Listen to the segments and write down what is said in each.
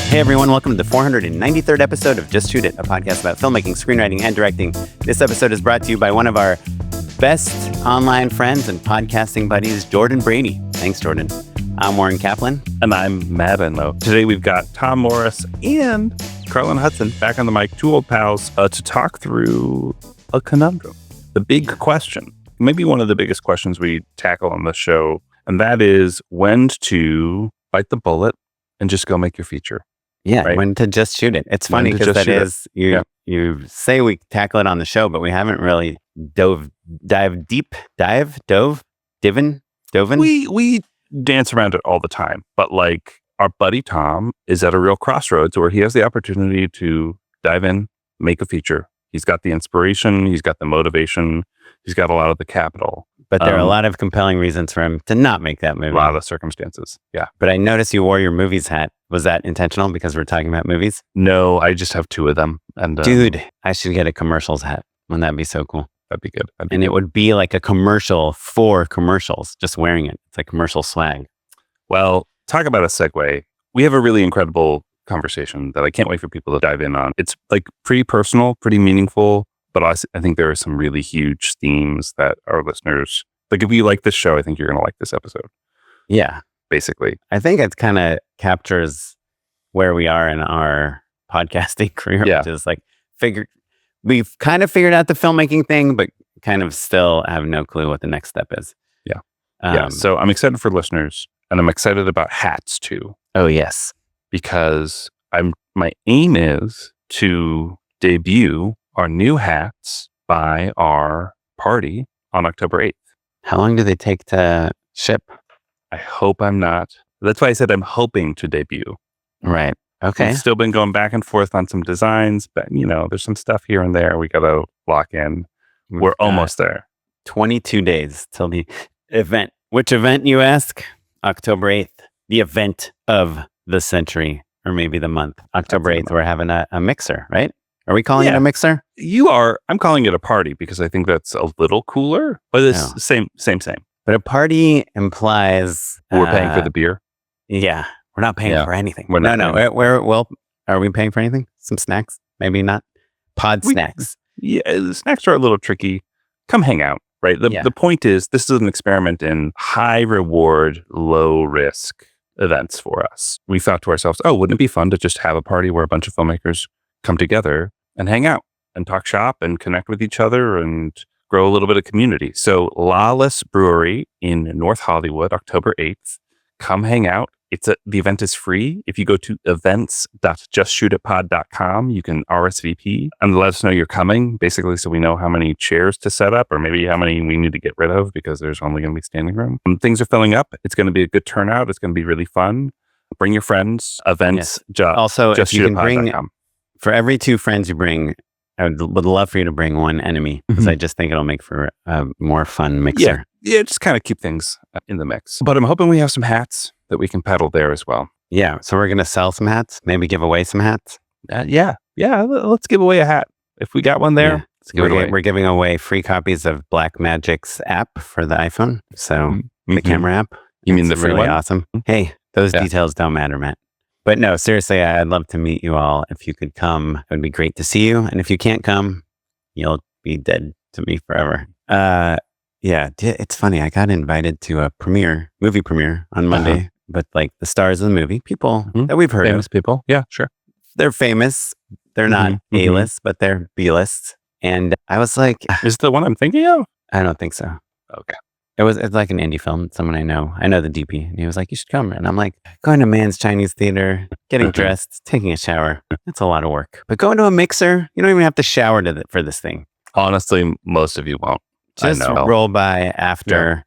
Hey everyone, welcome to the 493rd episode of Just Shoot It, a podcast about filmmaking, screenwriting, and directing. This episode is brought to you by one of our best online friends and podcasting buddies, Jordan Brady. Thanks, Jordan. I'm Warren Kaplan. And I'm Matt Enlow. Today we've got Tom Morris and Carlyn Hudson back on the mic, two old pals, to talk through a conundrum. The big question, maybe one of the biggest questions we tackle on the show, and that is when to bite the bullet and just go make your feature. Yeah, right? When to just shoot it. It's funny because that is, you say we tackle it on the show, but we haven't really dove. We dance around it all the time, but like our buddy Tom is at a real crossroads where he has the opportunity to dive in, make a feature. He's got the inspiration, he's got the motivation, he's got a lot of the capital. But there are a lot of compelling reasons for him to not make that movie. A lot of the circumstances, yeah. But I noticed you wore your movies hat. Was that intentional because we're talking about movies? No, I just have two of them. And dude, I should get a commercials hat. Wouldn't that be so cool? That'd be good. It would be like a commercial for commercials, just wearing it. It's like commercial swag. Well, talk about a segue. We have a really incredible conversation that I can't wait for people to dive in on. It's like pretty personal, pretty meaningful, but I think there are some really huge themes that our listeners, like if you like this show, I think you're going to like this episode. Yeah. Basically. I think it kind of captures where we are in our podcasting career, which is like we've kind of figured out the filmmaking thing, but kind of still have no clue what the next step is. Yeah. So I'm excited for listeners, and I'm excited about hats too. Oh yes. Because my aim is to debut our new hats by our party on October 8th. How long do they take to ship? I hope I'm not. That's why I said I'm hoping to debut. Right. Okay. We've still been going back and forth on some designs, but there's some stuff here and there we got to lock in. We're almost there. 22 days till the event. Which event, you ask? October 8th. The event of the century, or maybe the month. October 8th, we're having a mixer, right? Are we calling it a mixer? You are. I'm calling it a party because I think that's a little cooler, but it's same. But a party implies... We're paying for the beer? Yeah. We're not paying for anything. We're not are we paying for anything? Some snacks? Maybe not. Snacks. Yeah, the snacks are a little tricky. Come hang out, right? The point is, this is an experiment in high reward, low risk events for us. We thought to ourselves, wouldn't it be fun to just have a party where a bunch of filmmakers come together and hang out and talk shop and connect with each other and grow a little bit of community. So Lawless Brewery in North Hollywood, October 8th. Come hang out. The event is free. If you go to events.justshootitpod.com, you can RSVP and let us know you're coming, basically, so we know how many chairs to set up or maybe how many we need to get rid of because there's only going to be standing room. Things are filling up. It's going to be a good turnout. It's going to be really fun. Bring your friends. Events. Also, if you can bring, for every two friends you bring, I would love for you to bring one enemy because I just think it'll make for a more fun mixer. Yeah, just kind of keep things in the mix. But I'm hoping we have some hats that we can peddle there as well. Yeah, so we're going to sell some hats, maybe give away some hats. Let's give away a hat. If we got one there, let's give it away. We're giving away free copies of Blackmagic's app for the iPhone. So the camera app. You mean the free really one? Awesome. Hey, those details don't matter, Matt. But no, seriously, I'd love to meet you all. If you could come, it would be great to see you. And if you can't come, you'll be dead to me forever. Yeah, it's funny. I got invited to a movie premiere on Monday, but like the stars of the movie, people that we've heard famous of. People. Yeah, sure. They're famous. They're not A-list, but they're B-list. And I was like... Is it the one I'm thinking of? I don't think so. Okay. It's like an indie film. Someone I know the DP. And he was like, you should come. And I'm like, going to Man's Chinese Theater, getting dressed, taking a shower. That's a lot of work. But going to a mixer, you don't even have to shower for this thing. Honestly, most of you won't. Just roll by after,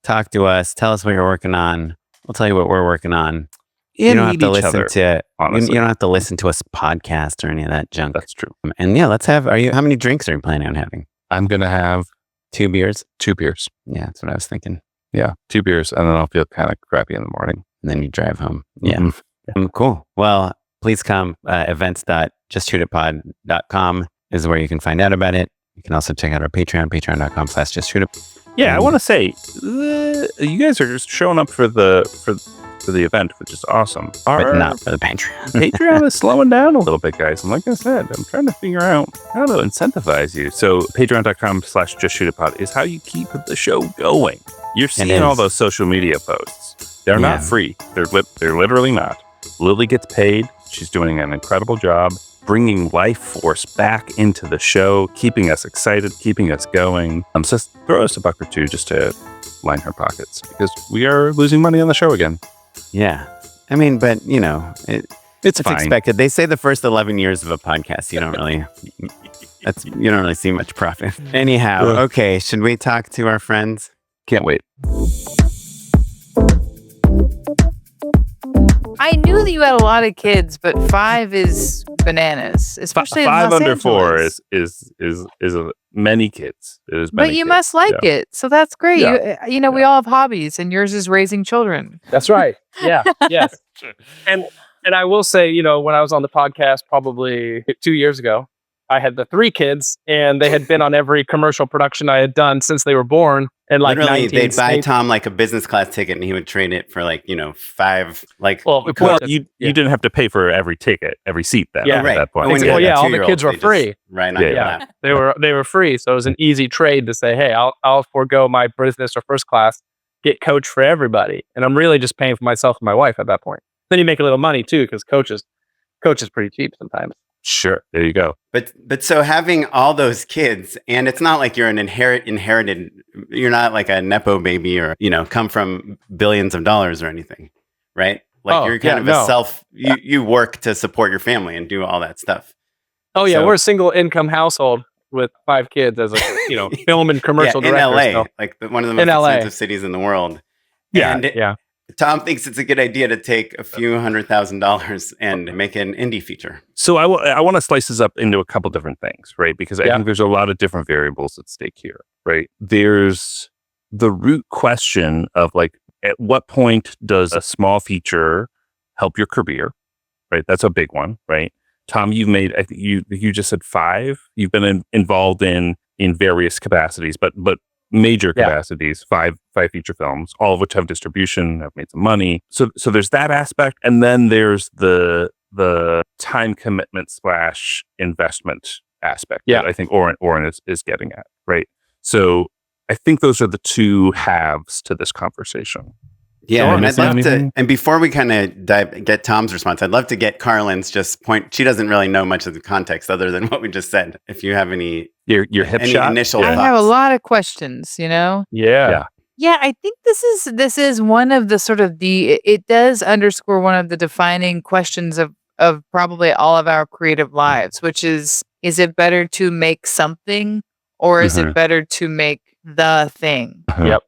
talk to us, tell us what you're working on. We'll tell you what we're working on. You don't have to listen to you don't have to listen to us podcast or any of that junk. That's true. And let's have. How many drinks are you planning on having? I'm gonna have 2 beers. 2 beers. Yeah, that's what I was thinking. Yeah, 2 beers, and then I'll feel kind of crappy in the morning. And then you drive home. Yeah. Cool. Well, please come. Events.justshootitpod.com is where you can find out about it. You can also check out our Patreon, patreon.com/justshootitpod. Yeah, I want to say, you guys are just showing up for for the event, which is awesome. But not for the Patreon. Patreon is slowing down a little bit, guys. And like I said, I'm trying to figure out how to incentivize you. So patreon.com/justshootitpod is how you keep the show going. You're seeing all those social media posts. They're not free. They're literally not. Lily gets paid. She's doing an incredible job bringing life force back into the show, keeping us excited, keeping us going. So throw us $1 or $2 just to line her pockets, because we are losing money on the show again. Yeah. I mean, but it's fine. Expected. They say the first 11 years of a podcast, you don't really see much profit. Anyhow, okay. Should we talk to our friends? Can't wait. I knew that you had a lot of kids, but 5 is bananas, especially 5 in Los under Angeles. 4 is many kids. It is But many you kids. must like it, so that's great. Yeah. We all have hobbies, and yours is raising children. That's right. Yeah. Yes. And I will say, when I was on the podcast probably 2 years ago, I had the 3 kids, and they had been on every commercial production I had done since they were born. And like literally, 19 they'd buy states. Tom like a business class ticket, and he would trade it for 5. Well, You didn't have to pay for every ticket, every seat then Yeah. at that point. When you Well, had a all the 2-year-old, kids were they just free. Right on your Yeah. lap. They were free, so it was an easy trade to say, hey, I'll forego my business or first class, get coach for everybody, and I'm really just paying for myself and my wife at that point. Then you make a little money too, because coach is pretty cheap sometimes. Sure. There you go. But so having all those kids, and it's not like you're an inherited, you're not like a Nepo baby or, come from billions of dollars or anything, right? Like you're kind of a you work to support your family and do all that stuff. Oh yeah, So- we're a single income household with 5 kids as a film and commercial in director. LA, so- like one of the most In LA. expensive cities in the world. Yeah, And yeah. Tom thinks it's a good idea to take a few $100,000 and make an indie feature. So I want to slice this up into a couple different things, right? Because I Yeah. think there's a lot of different variables at stake here, right? There's the root question of at what point does a small feature help your career, right? That's a big one, right? Tom, you've made, I think you just said 5. You've been involved in various capacities, but major capacities, 5 feature films, all of which have distribution, have made some money. So there's that aspect, and then there's the time commitment / investment aspect that I think Oren is getting at, right? So I think those are the 2 halves to this conversation. Yeah, and I'd missing love anything? to. And before we kind of get Tom's response, I'd love to get Carlyn's just point. She doesn't really know much of the context other than what we just said. If you have any Your hip any shot? initial I thoughts. have a lot of questions, Yeah. Yeah, I think this is one of the sort of it does underscore one of the defining questions of probably all of our creative lives, which is it better to make something, or is it better to make the thing? Yep.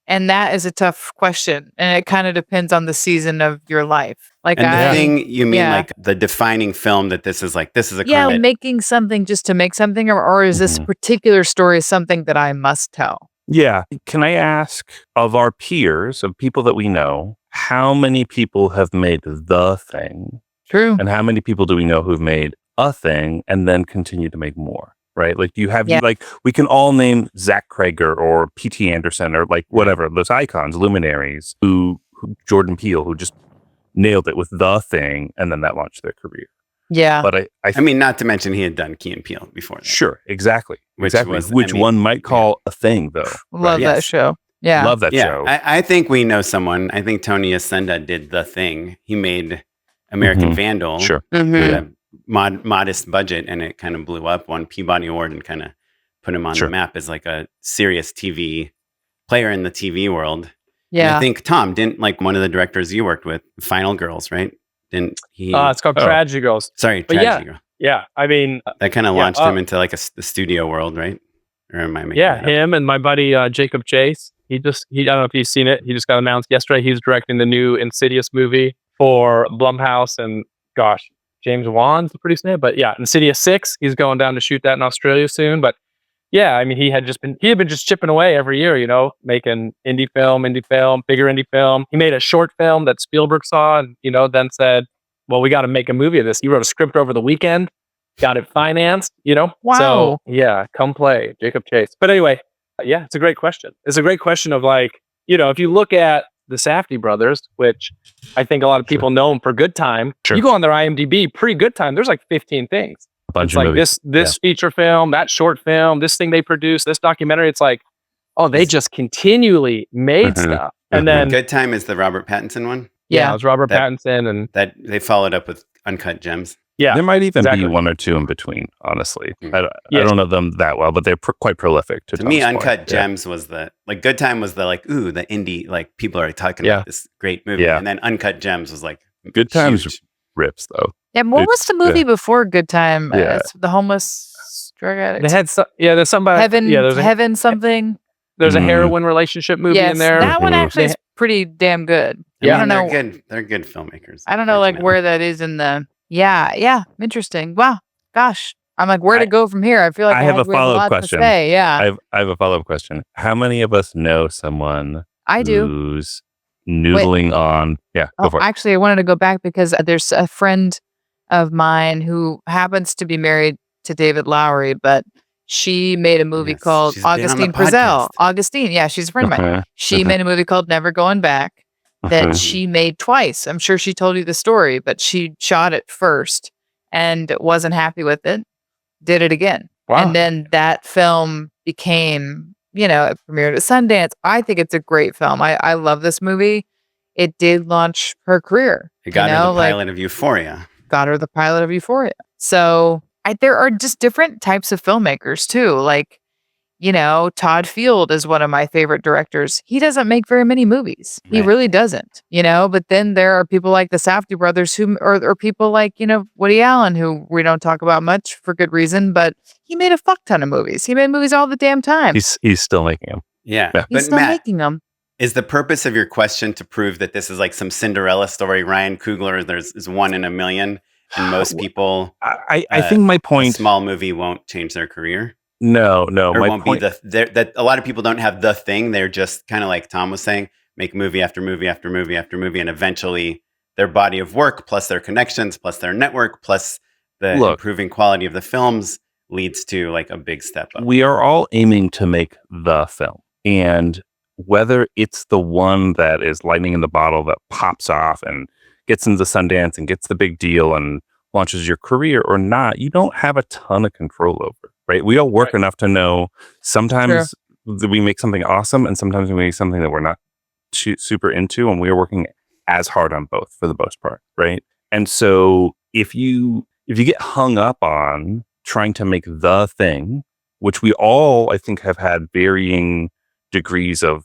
And that is a tough question, and it kind of depends on the season of your life. Like And the thing you mean, yeah. like the defining film that this is a yeah, credit. making something just to make something, or is this particular story something that I must tell? Yeah. Can I ask, of our peers, of people that we know, how many people have made the thing? True. And how many people do we know who've made a thing and then continue to make more? Right? Like, you have, we can all name Zach Krager or P.T. Anderson or whatever, those icons, luminaries, who Jordan Peele, who just nailed it with the thing, and then that launched their career. Yeah. But I mean, not to mention he had done Key and Peele before that. Sure, exactly. Which one might call a thing, though. Love Yes. that show. Yeah. Love that show. I think we know someone. I think Tony Ascenda did The Thing. He made American Vandal. Sure. With a modest budget, and it kind of blew up, won Peabody Award, and kind of put him on the map as like a serious TV player in the TV world. Yeah. And I think Tom didn't one of the directors you worked with, Final Girls, right? Didn't he? It's called Tragedy Girls. Sorry, But Tragedy Girl. Yeah. I mean, That kind of launched him into the studio world, right? Or am I making that up? him and my buddy Jacob Chase. I don't know if you've seen it. He just got announced yesterday. He's directing the new Insidious movie for Blumhouse, and gosh, James Wan's a pretty name. But yeah, Insidious 6. He's going down to shoot that in Australia soon. But yeah, I mean, he had been just chipping away every year, making indie film, bigger indie film. He made a short film that Spielberg saw, and then said, "Well, we got to make a movie of this." He wrote a script over the weekend, got it financed. Wow. So yeah, come play, Jacob Chase. But anyway, yeah, it's a great question. It's a great question of if you look at the Safdie brothers, which I think a lot of people know them for Good Time. Sure. You go on their IMDb, pre-Good Time, there's like 15 things. A bunch It's of like movies. this feature film, that short film, this thing they produced, this documentary. It's like, oh, they just continually made stuff. And then Good Time is the Robert Pattinson one. yeah, it was Robert That- Pattinson, and That they followed up with Uncut Gems. yeah, There might even exactly. be one or two in between, honestly. Mm. I don't know them that well, but they're quite prolific. To me, Tom's Uncut point. Gems was the like Good Time was the like ooh the indie like people are talking Yeah. about this great movie, Yeah. and then Uncut Gems was like Good Times huge. rips, though. Yeah, what was the movie before Good Time? Yeah. It's the homeless drug addict. They had there's somebody Heaven, yeah, there's a Heaven something. there's a Mm. heroin relationship movie Yes, in there. that one Mhm. actually is pretty damn good. Yeah. I don't know. They're good. They're good filmmakers. I don't know like unfortunately. where that is in the. Yeah, interesting. Wow, gosh, I'm like, where to I- go from here? I feel like I have a we follow-up lot question. To say. Yeah, I have a follow-up question. How many of us know someone I do. who's noodling on? Yeah, go Oh, for it. actually, I wanted to go back because there's a friend of mine who happens to be married to David Lowery, but she made a movie Yes, called she's been on the Augustine Frizzell. podcast. Augustine, yeah, she's a friend of mine. Uh-huh, She made a movie called Never Going Back that uh-huh. she made twice. I'm sure she told you the story, but she shot it first and wasn't happy with it, did it again. Wow. And then that film became, it premiered at Sundance. I think it's a great film. I love this movie. It did launch her career. It got her you know, the pilot of Euphoria. got her the pilot of Euphoria. So there are just different types of filmmakers too. Like, Todd Field is one of my favorite directors. He doesn't make very many movies. He Right. really doesn't, but then there are people like the Safdie brothers or people like, Woody Allen, who we don't talk about much for good reason, but he made a fuck ton of movies. He made movies all the damn time. He's still making them. Yeah. Yeah. He's But still Matt, making them. is the purpose of your question to prove that this is like some Cinderella story? Ryan Coogler, is one in a million, and most people, I think my a point. small movie won't change their career. No, Or my won't point. be that a lot of people don't have the thing. They're just kind of like Tom was saying, make movie after movie after movie after movie, and eventually their body of work plus their connections plus their network plus the Look. improving quality of the films leads to like a big step up. We are all aiming to make the film, and whether it's the one that is lightning in the bottle that pops off and gets into Sundance and gets the big deal and launches your career or not, you don't have a ton of control over, right? We all work enough to know sometimes that we make something awesome and sometimes we make something that we're not super into, and we are working as hard on both for the most part, right? And so if you get hung up on trying to make the thing, which we all, I think, have had varying degrees of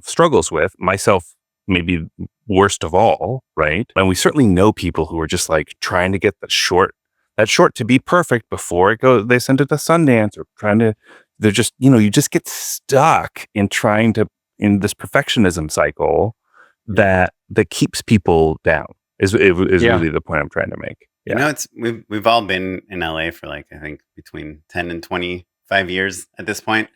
struggles with, myself maybe worst of all, right? And we certainly know people who are just like trying to get that short to be perfect before they send it to Sundance, or they're just, you just get stuck in in this perfectionism cycle that keeps people down is really the point I'm trying to make. Yeah. We've all been in LA for like, I think between 10 and 25 years at this point.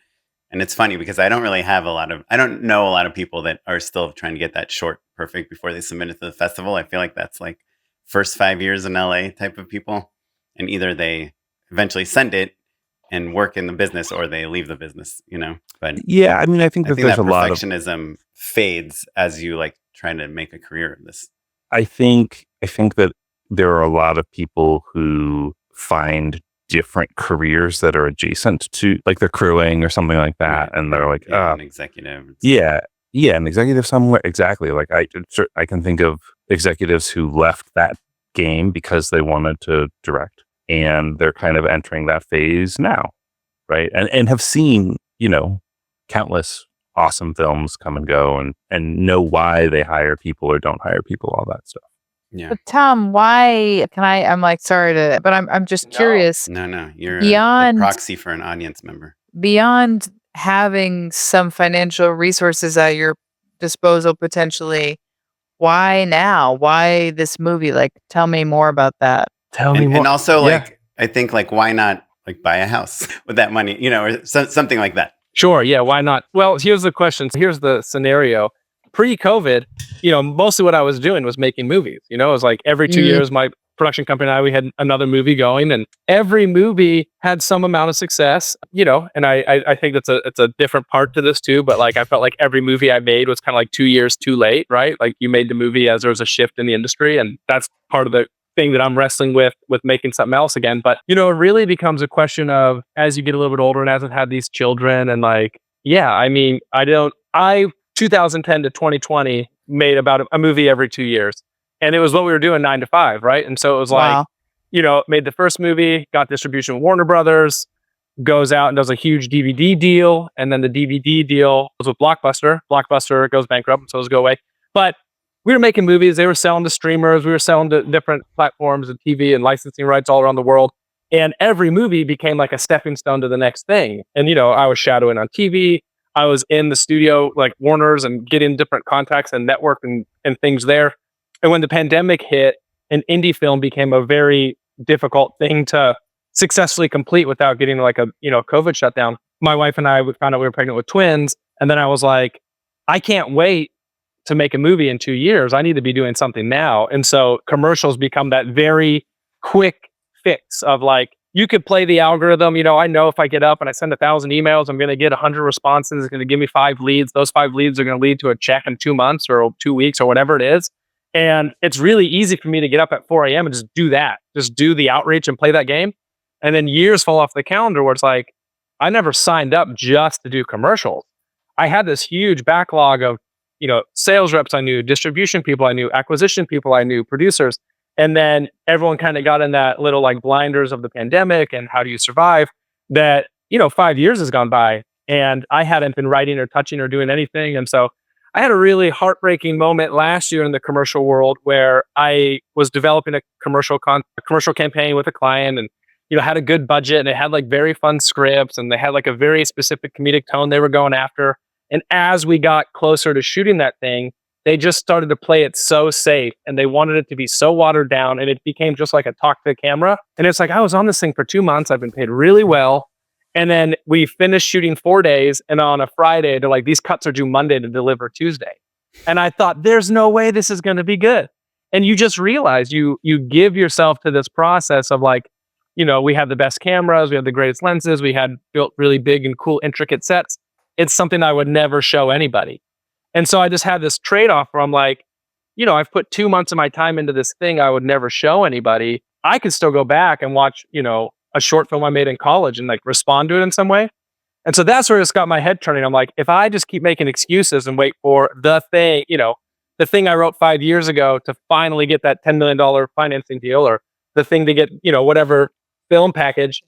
And it's funny because I don't know a lot of people that are still trying to get that short perfect before they submit it to the festival. I feel like that's like first 5 years in LA type of people. And either they eventually send it and work in the business or they leave the business, But yeah, I mean, I think that there's that a lot of perfectionism fades as you like trying to make a career of this. I think that there are a lot of people who find different careers that are adjacent to, like they're crewing or something like that, and they're like, an executive. an executive somewhere. Exactly. Like I can think of executives who left that game because they wanted to direct, and they're kind of entering that phase now, right? And have seen, countless awesome films come and go, and know why they hire people or don't hire people, all that stuff. Yeah. But Tom, why can I? I'm like, sorry but I'm just curious. No, you're a Beyond- proxy for an audience member. Beyond having some financial resources at your disposal potentially, why now? Why this movie? Like, tell me more about that. Tell me more. And also, Yeah. like, I think, like, why not like buy a house with that money, or something like that. Sure. Yeah. Why not? Well, here's the question. Here's the scenario. Pre-COVID, mostly what I was doing was making movies. It was like every 2 years, my production company and I, we had another movie going, and every movie had some amount of success, and I think it's a different part to this too, but like I felt like every movie I made was kind of like 2 years too late, right? Like you made the movie as there was a shift in the industry, and that's part of the thing that I'm wrestling with making something else again. But it really becomes a question of, as you get a little bit older and as I've had these children, and like, yeah, I mean, I 2010 to 2020 made about a movie every 2 years. And it was what we were doing 9 to 5, right? And so it was like, made the first movie, got distribution with Warner Brothers, goes out and does a huge DVD deal. And then the DVD deal was with Blockbuster. Blockbuster goes bankrupt, so those go away. But we were making movies. They were selling to streamers. We were selling to different platforms and TV and licensing rights all around the world. And every movie became like a stepping stone to the next thing. And, I was shadowing on TV. I was in the studio, like Warner's, and getting different contacts and network and things there. And when the pandemic hit, an indie film became a very difficult thing to successfully complete without getting like a COVID shutdown. My wife and I found out we were pregnant with twins. And then I was like, I can't wait to make a movie in 2 years. I need to be doing something now. And so commercials become that very quick fix of like, you could play the algorithm. I know if I get up and I send 1,000 emails, I'm going to get 100 responses. It's going to give me 5 leads. Those 5 leads are going to lead to a check in 2 months or 2 weeks or whatever it is. And it's really easy for me to get up at 4 a.m. and just do that. Just do the outreach and play that game. And then years fall off the calendar where it's like, I never signed up just to do commercials. I had this huge backlog of, sales reps I knew, distribution people I knew, acquisition people I knew, producers. And then everyone kind of got in that little like blinders of the pandemic and how do you survive that, 5 years has gone by and I hadn't been writing or touching or doing anything. And so I had a really heartbreaking moment last year in the commercial world where I was developing a commercial campaign with a client and, had a good budget and it had like very fun scripts and they had like a very specific comedic tone they were going after. And as we got closer to shooting that thing, they just started to play it so safe and they wanted it to be so watered down and it became just like a talk to the camera. And it's like, I was on this thing for 2 months. I've been paid really well. And then we finished shooting 4 days. And on a Friday, they're like, these cuts are due Monday to deliver Tuesday. And I thought, there's no way this is going to be good. And you just realize you give yourself to this process of like, we have the best cameras, we have the greatest lenses, we had built really big and cool, intricate sets. It's something I would never show anybody. And so I just had this trade-off where I'm like, I've put 2 months of my time into this thing I would never show anybody. I could still go back and watch, a short film I made in college and like respond to it in some way. And so that's where it's got my head turning. I'm like, if I just keep making excuses and wait for the thing, the thing I wrote 5 years ago to finally get that $10 million financing deal or the thing to get, whatever film package,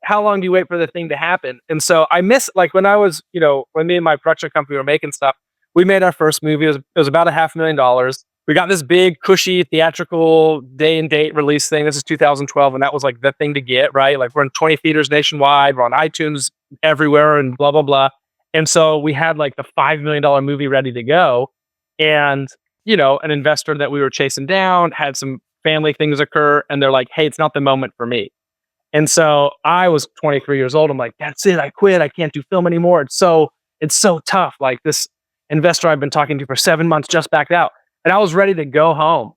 how long do you wait for the thing to happen? And so I miss like when I was, when me and my production company were making stuff, we made our first movie. It was about $500,000. We got this big, cushy, theatrical day and date release thing. This is 2012, and that was like the thing to get, right? Like we're in 20 theaters nationwide. We're on iTunes everywhere and blah, blah, blah. And so we had like the $5 million movie ready to go. And, an investor that we were chasing down had some family things occur, and they're like, hey, it's not the moment for me. And so I was 23 years old. I'm like, that's it. I quit. I can't do film anymore. It's so tough. Like this investor I've been talking to for 7 months just backed out. And I was ready to go home.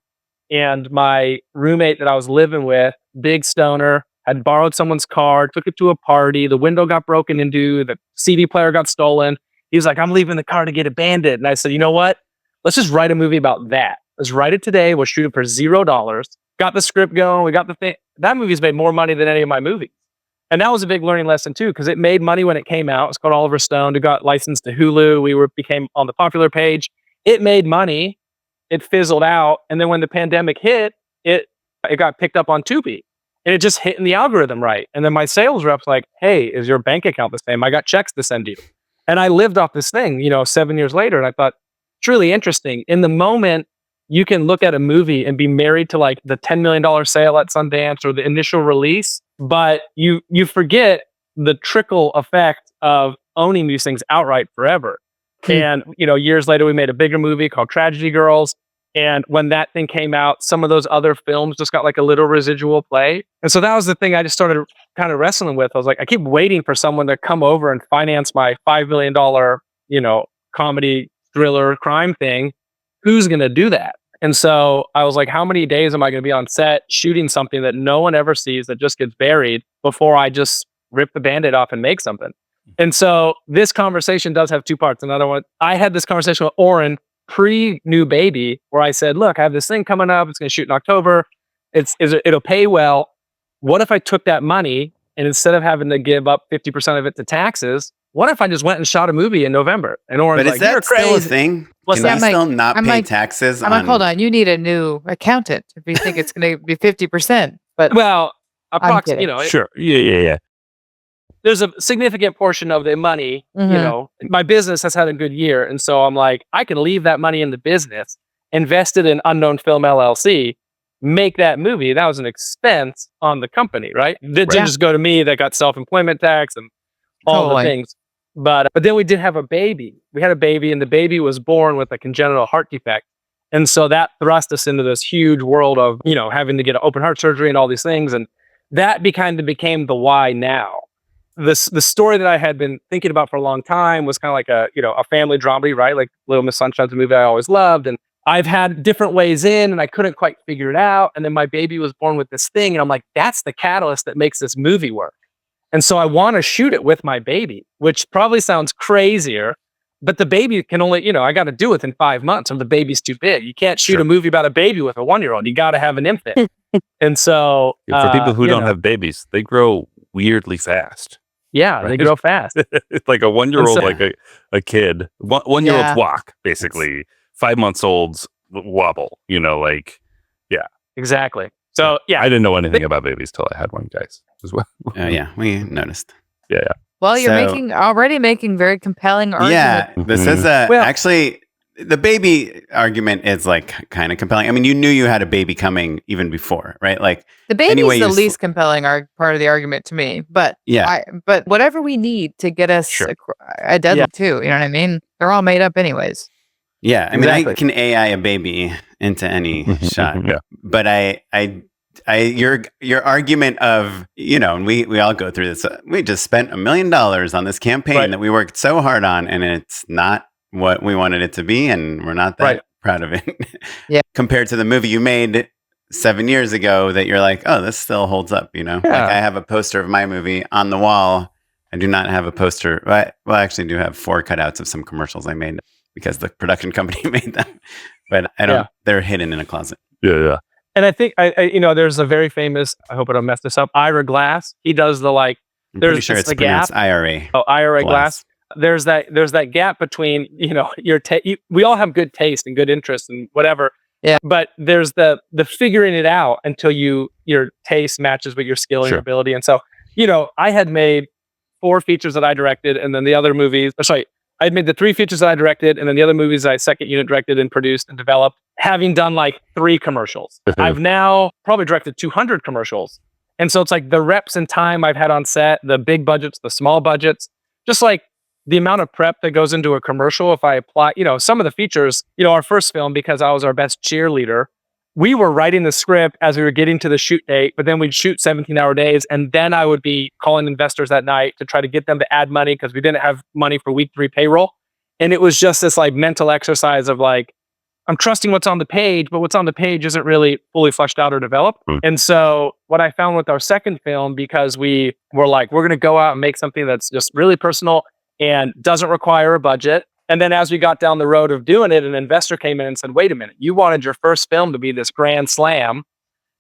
And my roommate that I was living with, big stoner, had borrowed someone's car, took it to a party. The window got broken into, the CD player got stolen. He was like, I'm leaving the car to get abandoned. And I said, you know what? Let's just write a movie about that. Let's write it today. We'll shoot it for $0. Got the script going. We got the thing. That movie's made more money than any of my movies. And that was a big learning lesson too, because it made money when it came out. It's called Oliver Stone. It got licensed to Hulu. We became on the popular page. It made money. It fizzled out. And then when the pandemic hit, it got picked up on Tubi. And it just hit in the algorithm right. And then my sales rep's like, hey, is your bank account the same? I got checks to send you. And I lived off this thing, 7 years later. And I thought, it's really interesting. In the moment, you can look at a movie and be married to like the $10 million sale at Sundance or the initial release, but you forget the trickle effect of owning these things outright forever. And, years later, we made a bigger movie called Tragedy Girls. And when that thing came out, some of those other films just got like a little residual play. And so that was the thing I just started kind of wrestling with. I was like, I keep waiting for someone to come over and finance my $5 million, comedy thriller crime thing. Who's going to do that? And so I was like, how many days am I going to be on set shooting something that no one ever sees, that just gets buried, before I just rip the Band-Aid off and make something? And so this conversation does have two parts. Another one, I had this conversation with Oren pre-new baby, where I said, look, I have this thing coming up. It's going to shoot in October. It'll pay well. What if I took that money and instead of having to give up 50% of it to taxes, what if I just went and shot a movie in November? And Oren's like, you're crazy. Still a thing? What's Can that? you still not pay taxes? I'm like, hold on, you need a new accountant if you think it's going to be 50%. But well, approximately, sure, yeah. There's a significant portion of the money, my business has had a good year. And so I'm like, I can leave that money in the business, invest it in Unknown Film LLC, make that movie. That was an expense on the company, right? It didn't just go to me. That got self-employment tax and all the things. But then we did have a baby. We had a baby, and the baby was born with a congenital heart defect. And so that thrust us into this huge world of, having to get an open heart surgery and all these things. And that became the why now. The story that I had been thinking about for a long time was kind of like a family dramedy, right? Like Little Miss Sunshine's a movie I always loved. And I've had different ways in, and I couldn't quite figure it out. And then my baby was born with this thing. And I'm like, that's the catalyst that makes this movie work. And so I want to shoot it with my baby, which probably sounds crazier, but the baby can only, I got to do it within 5 months, or the baby's too big. You can't shoot a movie about a baby with a 1-year-old. You got to have an infant. And so for people who don't have babies, they grow weirdly fast. Yeah, right? They grow fast. It's like a 1-year-old, like a kid. One-year-olds walk, basically. 5 months olds wobble, Exactly. So, yeah. I didn't know anything about babies till I had one, guys, as well. Yeah, we noticed. Yeah. Well, you're already making very compelling arguments. Yeah, this is actually, the baby argument is like kind of compelling. I mean, you knew you had a baby coming even before, right? Like the baby's the least compelling part of the argument to me. But but whatever we need to get us a deadly too, you know what I mean? They're all made up anyways. Yeah, I mean, I can AI a baby into any shot, but your argument of, and we all go through this. We just spent $1 million on this campaign that we worked so hard on, and it's not what we wanted it to be, and we're not that proud of it. Compared to the movie you made 7 years ago, that you're like, oh, this still holds up. Like I have a poster of my movie on the wall. I do not have a poster. I actually do have 4 cutouts of some commercials I made because the production company made them, but I don't. They're hidden in a closet. Yeah. And I think there's a very famous, I hope I don't mess this up, Ira Glass. He does the I'm pretty sure it's pronounced IRA. Oh, Ira Glass. There's that gap between, we all have good taste and good interest and whatever. Yeah. But there's the figuring it out until your taste matches with your skill and your ability. And so, I had made 4 features that I directed, and then the other movies, I had made the 3 features that I directed, and then the other movies I second unit directed and produced and developed, having done like 3 commercials. I've now probably directed 200 commercials. And so it's like the reps and time I've had on set, the big budgets, the small budgets, just like the amount of prep that goes into a commercial. If I apply, some of the features, our first film, because I was our best cheerleader, we were writing the script as we were getting to the shoot date, but then we'd shoot 17-hour days. And then I would be calling investors that night to try to get them to add money because we didn't have money for week 3 payroll. And it was just this like mental exercise of like, I'm trusting what's on the page, but what's on the page isn't really fully fleshed out or developed. And so what I found with our second film, because we were like, we're going to go out and make something that's just really personal and doesn't require a budget. And then as we got down the road of doing it, an investor came in and said, wait a minute, you wanted your first film to be this grand slam.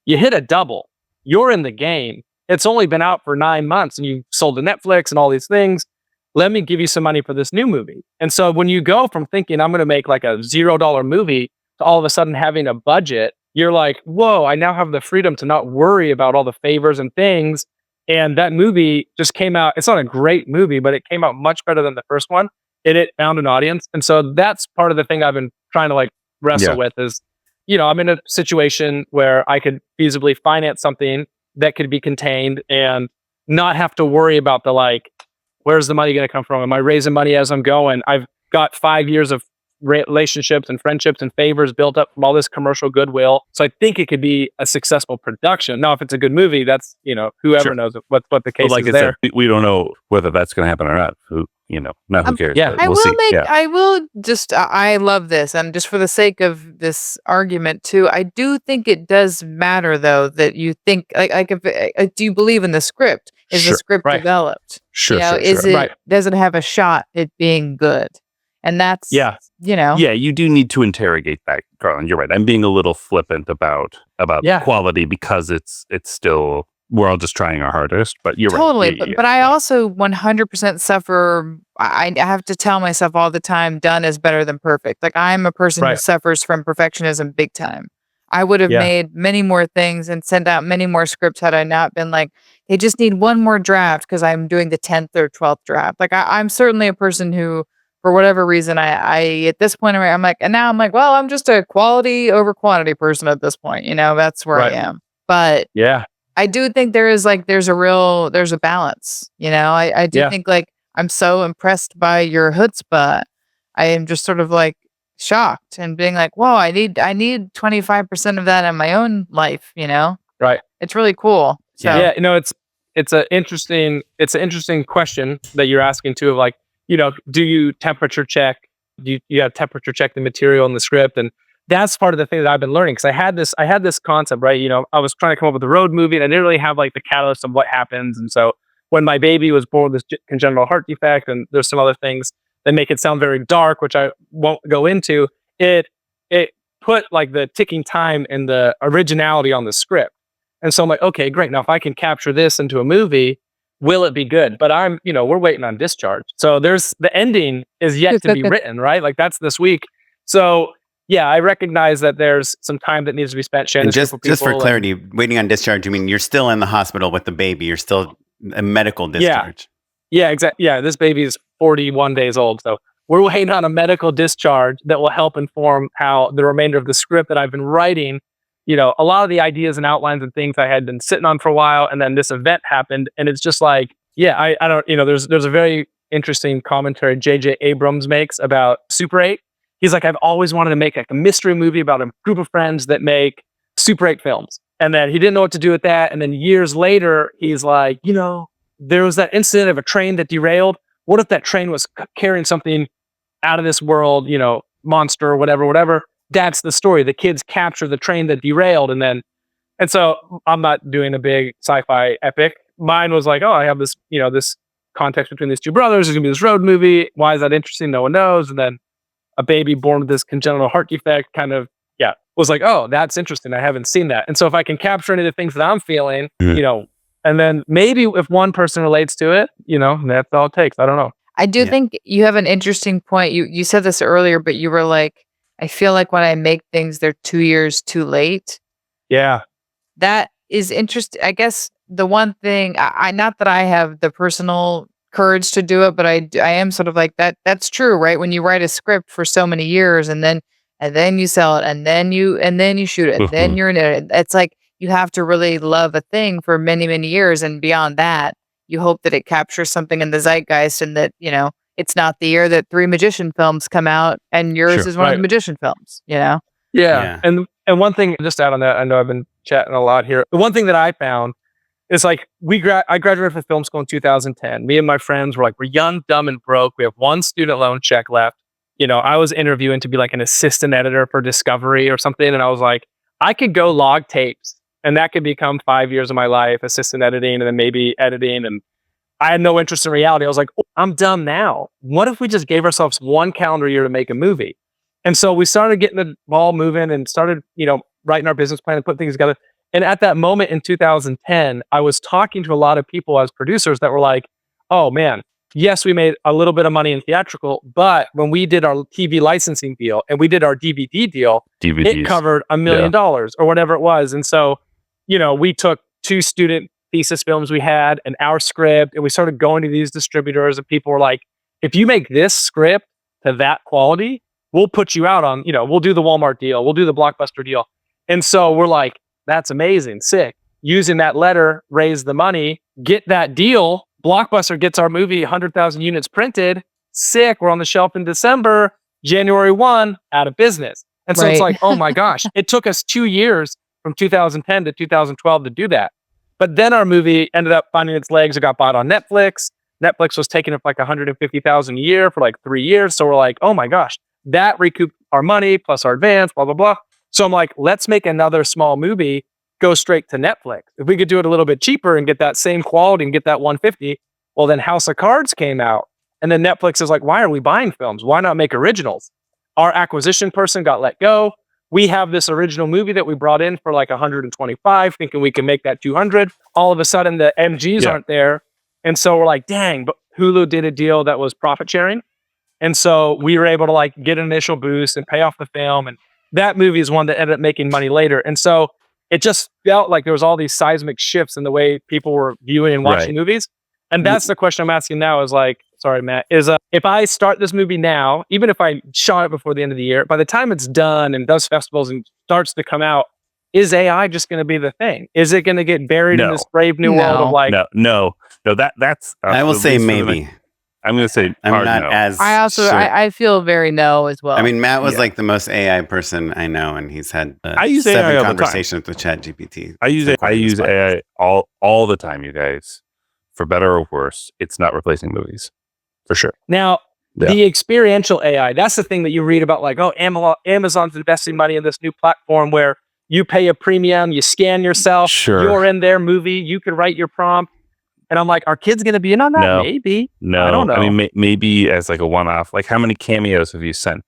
You hit a double. You're in the game. It's only been out for 9 months and you sold to Netflix and all these things. Let me give you some money for this new movie. And so when you go from thinking I'm going to make like a $0 movie to all of a sudden having a budget, you're like, whoa, I now have the freedom to not worry about all the favors and things. And that movie just came out. It's not a great movie, but it came out much better than the first one. It found an audience. And so that's part of the thing I've been trying to like wrestle with is, I'm in a situation where I could feasibly finance something that could be contained and not have to worry about the like, where's the money going to come from? Am I raising money as I'm going? I've got 5 years of relationships and friendships and favors built up from all this commercial goodwill. So I think it could be a successful production. Now, if it's a good movie, that's, whoever knows what the case is there. Said, we don't know whether that's going to happen or not. now who cares? yeah. But I we'll will see. make, Yeah. I will just, I love this. And just for the sake of this argument too, I do think it does matter though, that you think like if, do you believe in the script? Is the Sure. script Right. developed? Sure, Is sure. it, Right. does it have a shot at being good? And that's, Yeah. Yeah, you do need to interrogate that, Carlyn. You're right. I'm being a little flippant about Yeah. quality because it's still, we're all just trying our hardest. But you're totally. right. But I also 100% suffer. I have to tell myself all the time, done is better than perfect. Like I'm a person who Right. suffers from perfectionism big time. I would have Yeah. made many more things and sent out many more scripts had I not been like, they just need one more draft because I'm doing the 10th or 12th draft. Like I'm certainly a person who, for whatever reason, I at this point, I'm like, and now I'm like, well, I'm just a quality over quantity person at this point. That's where Right. I am. But Yeah. I do think there's a balance. I do Yeah. think like I'm so impressed by your chutzpah. I am just sort of like shocked and being like, whoa, I need 25% of that in my own life, Right. It's really cool. So Yeah. Yeah. It's an interesting question that you're asking too, of like, do you temperature check? Do you have temperature check the material in the script? And that's part of the thing that I've been learning, because I had this concept, right? I was trying to come up with a road movie and I didn't really have like the catalyst of what happens. And so when my baby was born with this congenital heart defect, and there's some other things that make it sound very dark, which I won't go into, it put like the ticking time and the originality on the script. And so I'm like, okay, great. Now if I can capture this into a movie, will it be good? But we're waiting on discharge. So the ending is yet to be written, right? Like that's this week. So yeah, I recognize that there's some time that needs to be spent sharing And this with people. just for clarity, waiting on discharge, I mean, you're still in the hospital with the baby. You're still a medical discharge. Yeah, exactly. Yeah, this baby is 41 days old. So we're waiting on a medical discharge that will help inform how the remainder of the script that I've been writing, a lot of the ideas and outlines and things I had been sitting on for a while. And then this event happened. And it's just like, yeah, I don't, there's a very interesting commentary J.J. Abrams makes about Super 8. He's like, I've always wanted to make like a mystery movie about a group of friends that make Super 8 films. And then he didn't know what to do with that. And then years later, he's like, there was that incident of a train that derailed. What if that train was carrying something out of this world, monster or whatever? That's the story. The kids capture the train that derailed. And so I'm not doing a big sci-fi epic. Mine was like, oh, I have this, this context between these two brothers. There's gonna be this road movie. Why is that interesting? No one knows. And then a baby born with this congenital heart defect kind of, was like, oh, that's interesting. I haven't seen that. And so if I can capture any of the things that I'm feeling, and then maybe if one person relates to it, that's all it takes. I don't know. I do think you have an interesting point. You said this earlier, but you were like, I feel like when I make things, they're 2 years too late. Yeah. That is interesting. I guess the one thing, I not that I have the personal courage to do it, but I am sort of like that. That's true, right? When you write a script for so many years and then you sell it and then you shoot it and then you're in it. It's like you have to really love a thing for many, many years. And beyond that, you hope that it captures something in the zeitgeist and that, it's not the year that 3 magician films come out and yours is one of the magician films, Yeah. And one thing, just to add on that, I know I've been chatting a lot here. The one thing that I found is like I graduated from film school in 2010. Me and my friends were like, we're young, dumb, and broke. We have one student loan check left. I was interviewing to be like an assistant editor for Discovery or something. And I was like, I could go log tapes and that could become 5 years of my life, assistant editing and then maybe editing. And I had no interest in reality. I was like, oh, I'm dumb now. What if we just gave ourselves one calendar year to make a movie? And so we started getting the ball moving and started, writing our business plan and putting things together. And at that moment in 2010, I was talking to a lot of people as producers that were like, oh man, yes, we made a little bit of money in theatrical, but when we did our TV licensing deal and we did our DVD deal, it covered $1 million or whatever it was. And so, we took 2 student thesis films we had and our script, and we started going to these distributors and people were like, if you make this script to that quality, we'll put you out on, we'll do the Walmart deal, we'll do the Blockbuster deal. And so we're like, that's amazing, sick. Using that letter, raise the money, get that deal. Blockbuster gets our movie 100,000 units printed. Sick. We're on the shelf in December. January 1, out of business. And so it's like, oh my gosh, it took us 2 years from 2010 to 2012 to do that. But then our movie ended up finding its legs. It got bought on Netflix. Netflix was taking up like 150,000 a year for like 3 years. So we're like, oh my gosh, that recouped our money plus our advance, blah, blah, blah. So I'm like, let's make another small movie go straight to Netflix. If we could do it a little bit cheaper and get that same quality and get that 150, well, then House of Cards came out. And then Netflix is like, why are we buying films? Why not make originals? Our acquisition person got let go. We have this original movie that we brought in for like 125, thinking we can make that 200. All of a sudden, the MGs aren't there. And so we're like, dang, but Hulu did a deal that was profit sharing. And so we were able to like get an initial boost and pay off the film. And that movie is one that ended up making money later. And so it just felt like there was all these seismic shifts in the way people were viewing and watching movies. And that's the question I'm asking now is like, sorry, Matt, is if I start this movie now, even if I shot it before the end of the year, by the time it's done and does festivals and starts to come out, is AI just going to be the thing? Is it going to get buried in this brave new world of like... No, that's... I will say maybe. I'm going to say I'm not no. as I also sure. I feel very no as well. I mean, Matt was like the most AI person I know, and he's had I use 7 AI all conversations with ChatGPT. I use AI all the time, you guys. For better or worse, it's not replacing movies. For sure. Now, the experiential AI, that's the thing that you read about, like, oh, Amazon's investing money in this new platform where you pay a premium, you scan yourself, you're in their movie, you can write your prompt. And I'm like, are kids going to be in on that? No. Maybe. No. I don't know. I mean, maybe as like a one-off. Like, how many cameos have you sent?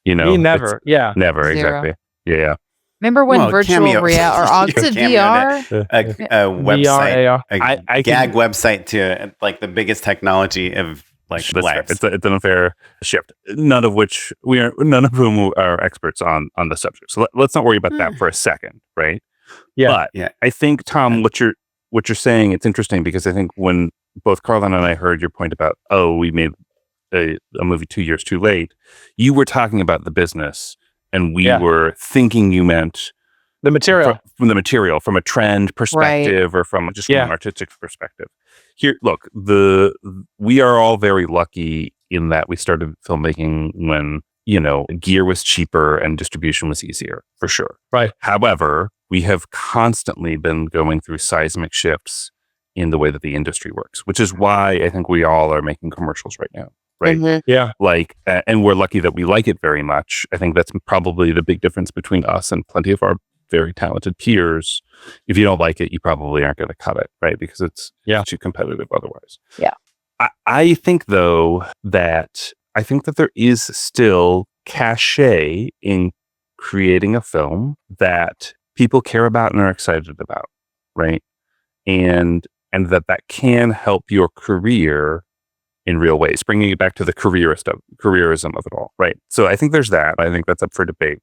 You know? Me never. Yeah. Never, 0. exactly. Yeah. Remember when virtual reality or augmented VR? A website, VR, a gag website to like the biggest technology of like lives. It's an unfair shift. None of whom are experts on the subject. So let's not worry about that for a second, right? Yeah. But I think, Tom, what you're saying, it's interesting because I think when both Carlyn and I heard your point about, we made a movie 2 years too late, you were talking about the business. And we were thinking you meant the material, from a trend perspective or from just from an artistic perspective. Here, look, we are all very lucky in that we started filmmaking when, gear was cheaper and distribution was easier, for sure. Right. However, we have constantly been going through seismic shifts in the way that the industry works, which is why I think we all are making commercials right now. Right. Mm-hmm. Yeah. Like, and we're lucky that we like it very much. I think that's probably the big difference between us and plenty of our very talented peers. If you don't like it, you probably aren't going to cut it, right? Because it's too competitive otherwise. Yeah. I think though that there is still cachet in creating a film that people care about and are excited about, right? And that can help your career in real ways, bringing it back to the careerism of it all, right? So I think there's that. I think that's up for debate.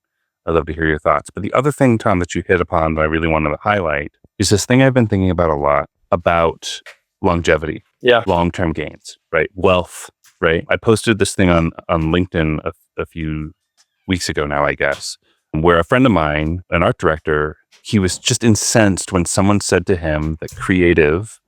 I'd love to hear your thoughts. But the other thing, Tom, that you hit upon that I really wanted to highlight is this thing I've been thinking about a lot about longevity, long-term gains, right? Wealth, right? I posted this thing on LinkedIn a few weeks ago now, I guess, where a friend of mine, an art director, he was just incensed when someone said to him that creative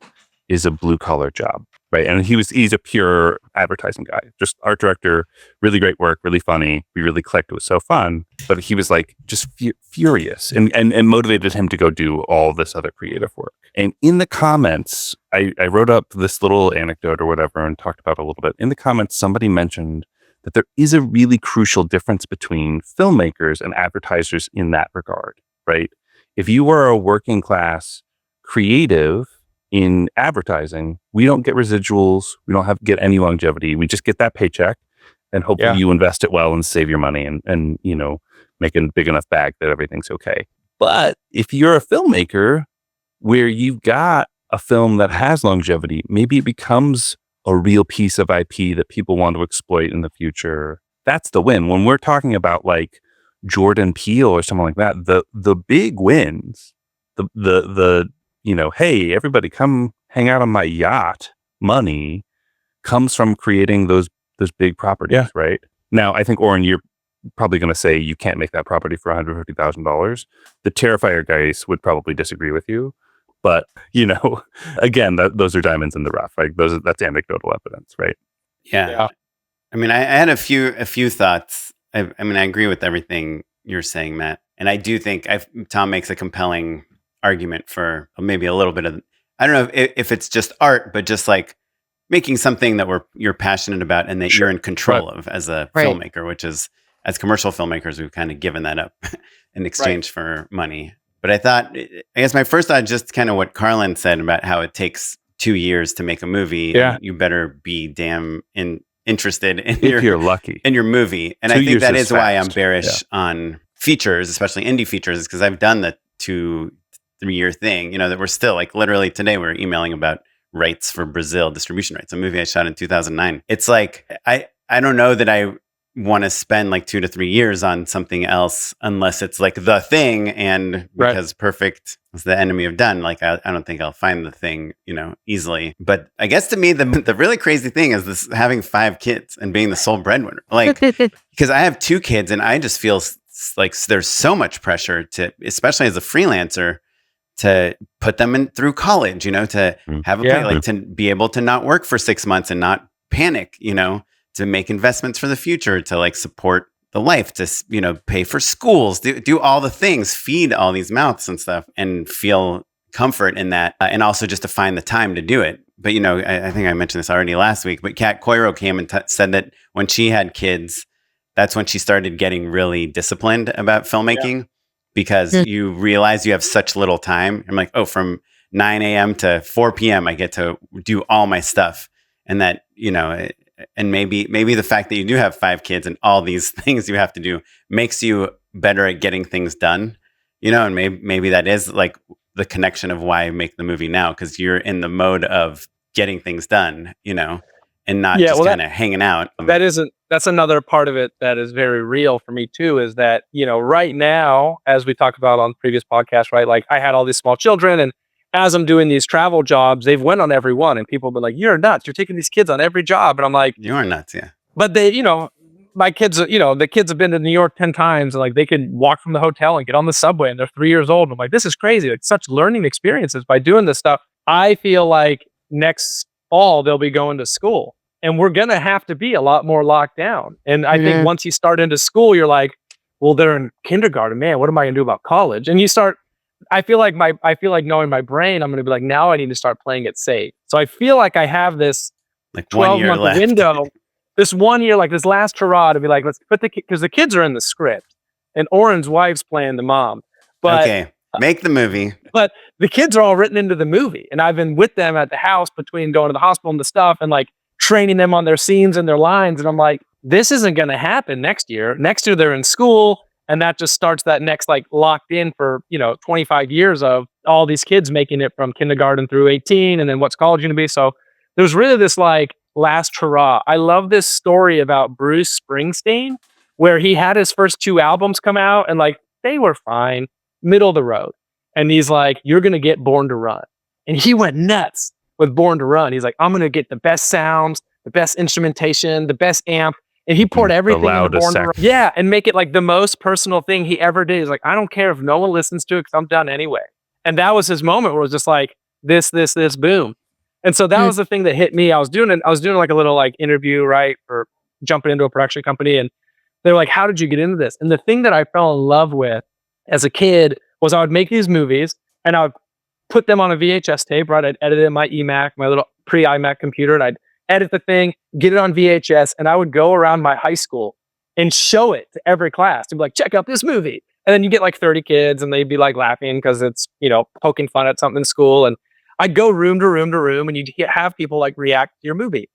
is a blue-collar job. Right. And he's a pure advertising guy, just art director, really great work, really funny. We really clicked. It was so fun. But he was like just furious and motivated him to go do all this other creative work. And in the comments, I wrote up this little anecdote or whatever and talked about it a little bit. In the comments, somebody mentioned that there is a really crucial difference between filmmakers and advertisers in that regard. Right. If you are a working class creative in advertising, we don't get residuals. We don't get any longevity. We just get that paycheck and hopefully you invest it well and save your money and make a big enough bag that everything's okay. But if you're a filmmaker where you've got a film that has longevity, maybe it becomes a real piece of IP that people want to exploit in the future. That's the win. When we're talking about like Jordan Peele or something like that, the big wins, the hey, everybody come hang out on my yacht money comes from creating those big properties, right? Now, I think, Oren, you're probably going to say you can't make that property for $150,000. The Terrifier guys would probably disagree with you. But, again, those are diamonds in the rough. Like that's anecdotal evidence, right? Yeah. I mean, I had a few thoughts. I agree with everything you're saying, Matt. And I do think Tom makes a compelling argument for maybe a little bit of, I don't know if it's just art, but just like making something that you're passionate about and that you're in control of as a filmmaker, which is, as commercial filmmakers, we've kind of given that up in exchange for money. But I guess my first thought, just kind of what Carlyn said about how it takes 2 years to make a movie. Yeah. You better be damn interested in you're lucky in your movie. And 2 I think years that is is why fast. I'm bearish on features, especially indie features, because I've done the 2-3 year thing, that we're still like literally today we're emailing about rights for Brazil, distribution rights, a movie I shot in 2009. It's like, I don't know that I want to spend like 2 to 3 years on something else unless it's like the thing. And because perfect is the enemy of done, like I don't think I'll find the thing, easily. But I guess to me, the really crazy thing is this, having 5 kids and being the sole breadwinner, like, because I have 2 kids and I just feel like there's so much pressure to, especially as a freelancer, to put them in through college, to have to be able to not work for 6 months and not panic, to make investments for the future, to like support the life, to, pay for schools, do all the things, feed all these mouths and stuff, and feel comfort in that. And also just to find the time to do it. But, I think I mentioned this already last week, but Kat Coiro came and said that when she had kids, that's when she started getting really disciplined about filmmaking. Yeah. Because you realize you have such little time. I'm like, from 9 a.m. to 4 p.m., I get to do all my stuff. And that, and maybe the fact that you do have 5 kids and all these things you have to do makes you better at getting things done, and maybe that is like the connection of why I make the movie now, because you're in the mode of getting things done, and not just kind of hanging out. That's another part of it that is very real for me too, is that, right now, as we talked about on previous podcasts, right? Like I had all these small children, and as I'm doing these travel jobs, they've went on every one, and people have been like, "You're nuts. You're taking these kids on every job." And I'm like, "You are nuts." Yeah. But they, my kids, the kids have been to New York 10 times, and like they could walk from the hotel and get on the subway, and they're 3 years old. And I'm like, this is crazy. Like such learning experiences by doing this stuff. I feel like next fall they'll be going to school. And we're going to have to be a lot more locked down. And I think once you start into school, you're like, well, they're in kindergarten, man, what am I going to do about college? And you start, I feel like knowing my brain, I'm going to be like, now I need to start playing it safe. So I feel like I have this like 12-month window, this 1 year, like this last hurrah to be like, let's put because the kids are in the script and Oren's wife's playing the mom. But okay, make the movie. But the kids are all written into the movie. And I've been with them at the house between going to the hospital and the stuff, and like training them on their scenes and their lines. And I'm like, this isn't going to happen next year. Next year they're in school, and that just starts that next like locked in for 25 years of all these kids making it from kindergarten through 18, and then what's college going to be. So there's really this like last hurrah. I love this story about Bruce Springsteen, where he had his first 2 albums come out and like they were fine, middle of the road, and he's like, you're going to get Born to Run, and he went nuts with Born to Run. He's like, I'm going to get the best sounds, the best instrumentation, the best amp. And he poured everything into Born to Run. Yeah, and make it like the most personal thing he ever did. He's like, I don't care if no one listens to it because I'm done anyway. And that was his moment where it was just like, this, boom. And so that was the thing that hit me. I was doing like a little like interview, right, for jumping into a production company. And they're like, how did you get into this? And the thing that I fell in love with as a kid was I would make these movies and I would put them on a VHS tape, right? I'd edit it in my eMac, my little pre-iMac computer, and I'd edit the thing, get it on VHS, and I would go around my high school and show it to every class to be like, check out this movie. And then you get like 30 kids and they'd be like laughing because it's, poking fun at something in school. And I'd go room to room to room, and you'd have people like react to your movie.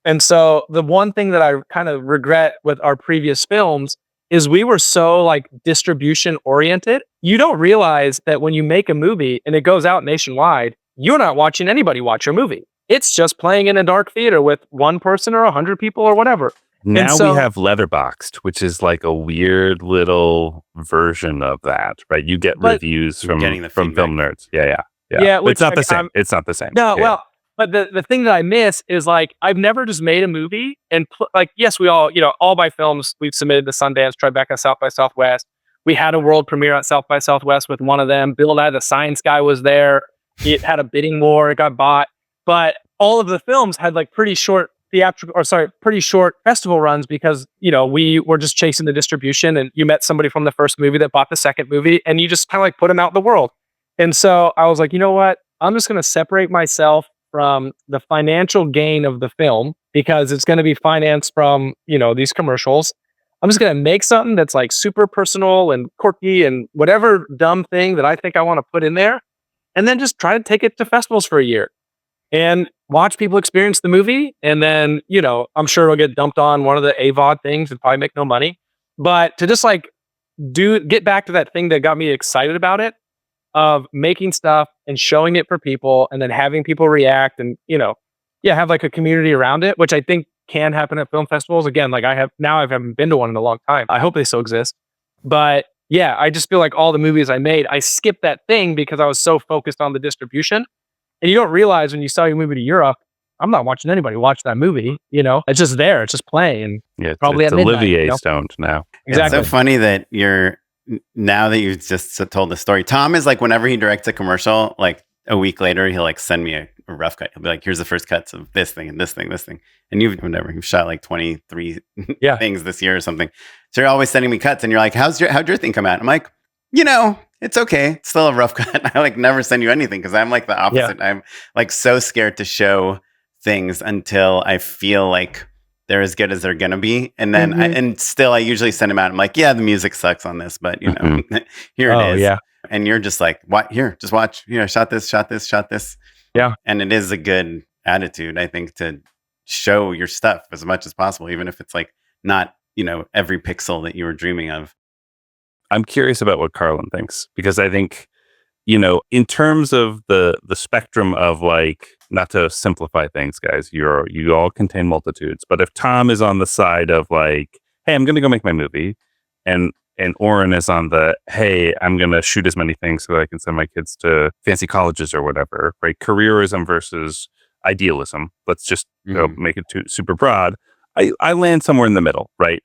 And so the one thing that I kind of regret with our previous films is we were so like distribution oriented. You don't realize that when you make a movie and it goes out nationwide, you're not watching anybody watch your movie. It's just playing in a dark theater with 1 person or 100 people or whatever. Now we have Letterboxd, which is like a weird little version of that, right? You get reviews from film nerds. Yeah. It's not the same. It's not the same. No, well, but the thing that I miss is like, I've never just made a movie and like, yes, we all, all my films we've submitted to Sundance, Tribeca, South by Southwest. We had a world premiere at South by Southwest with one of them. Bill Nye the Science Guy was there. It had a bidding war. It got bought. But all of the films had like pretty short festival runs because, we were just chasing the distribution, and you met somebody from the first movie that bought the second movie, and you just kind of like put them out in the world. And so I was like, you know what? I'm just going to separate myself from the financial gain of the film because it's going to be financed from, these commercials. I'm just going to make something that's like super personal and quirky and whatever dumb thing that I think I want to put in there. And then just try to take it to festivals for a year and watch people experience the movie. And then, I'm sure it'll get dumped on one of the AVOD things and probably make no money. But to just like get back to that thing that got me excited about it, of making stuff and showing it for people and then having people react and, have like a community around it, which I think can happen at film festivals. Again, like I haven't been to one in a long time. I hope they still exist. But yeah, I just feel like all the movies I made, I skipped that thing because I was so focused on the distribution. And you don't realize when you sell your movie to Europe, I'm not watching anybody watch that movie. It's just there. It's just playing. Yeah, probably it's at midnight, Olivier stoned now. Exactly. It's so funny that now that you've just told the story, Tom is like, whenever he directs a commercial, like a week later, he'll like send me a rough cut. He'll be like, here's the first cuts of this thing and this thing, this thing. And you've shot like 23 things this year or something. So you're always sending me cuts and you're like, how'd your thing come out? I'm like, it's okay. It's still a rough cut. I like never send you anything because I'm like the opposite. Yeah. I'm like so scared to show things until I feel like they're as good as they're gonna be, and then I usually send them out. I'm like, yeah, the music sucks on this, but here it is. Yeah. And you're just like, what? Here, just watch. Shot this. Yeah. And it is a good attitude, I think, to show your stuff as much as possible, even if it's like not every pixel that you were dreaming of. I'm curious about what Carlyn thinks, because I think, in terms of the spectrum of like, not to simplify things, guys, you all contain multitudes. But if Tom is on the side of like, hey, I'm going to go make my movie, and Oren is on the, hey, I'm going to shoot as many things so that I can send my kids to fancy colleges or whatever, right? Careerism versus idealism. Let's just make it super broad. I land somewhere in the middle, right?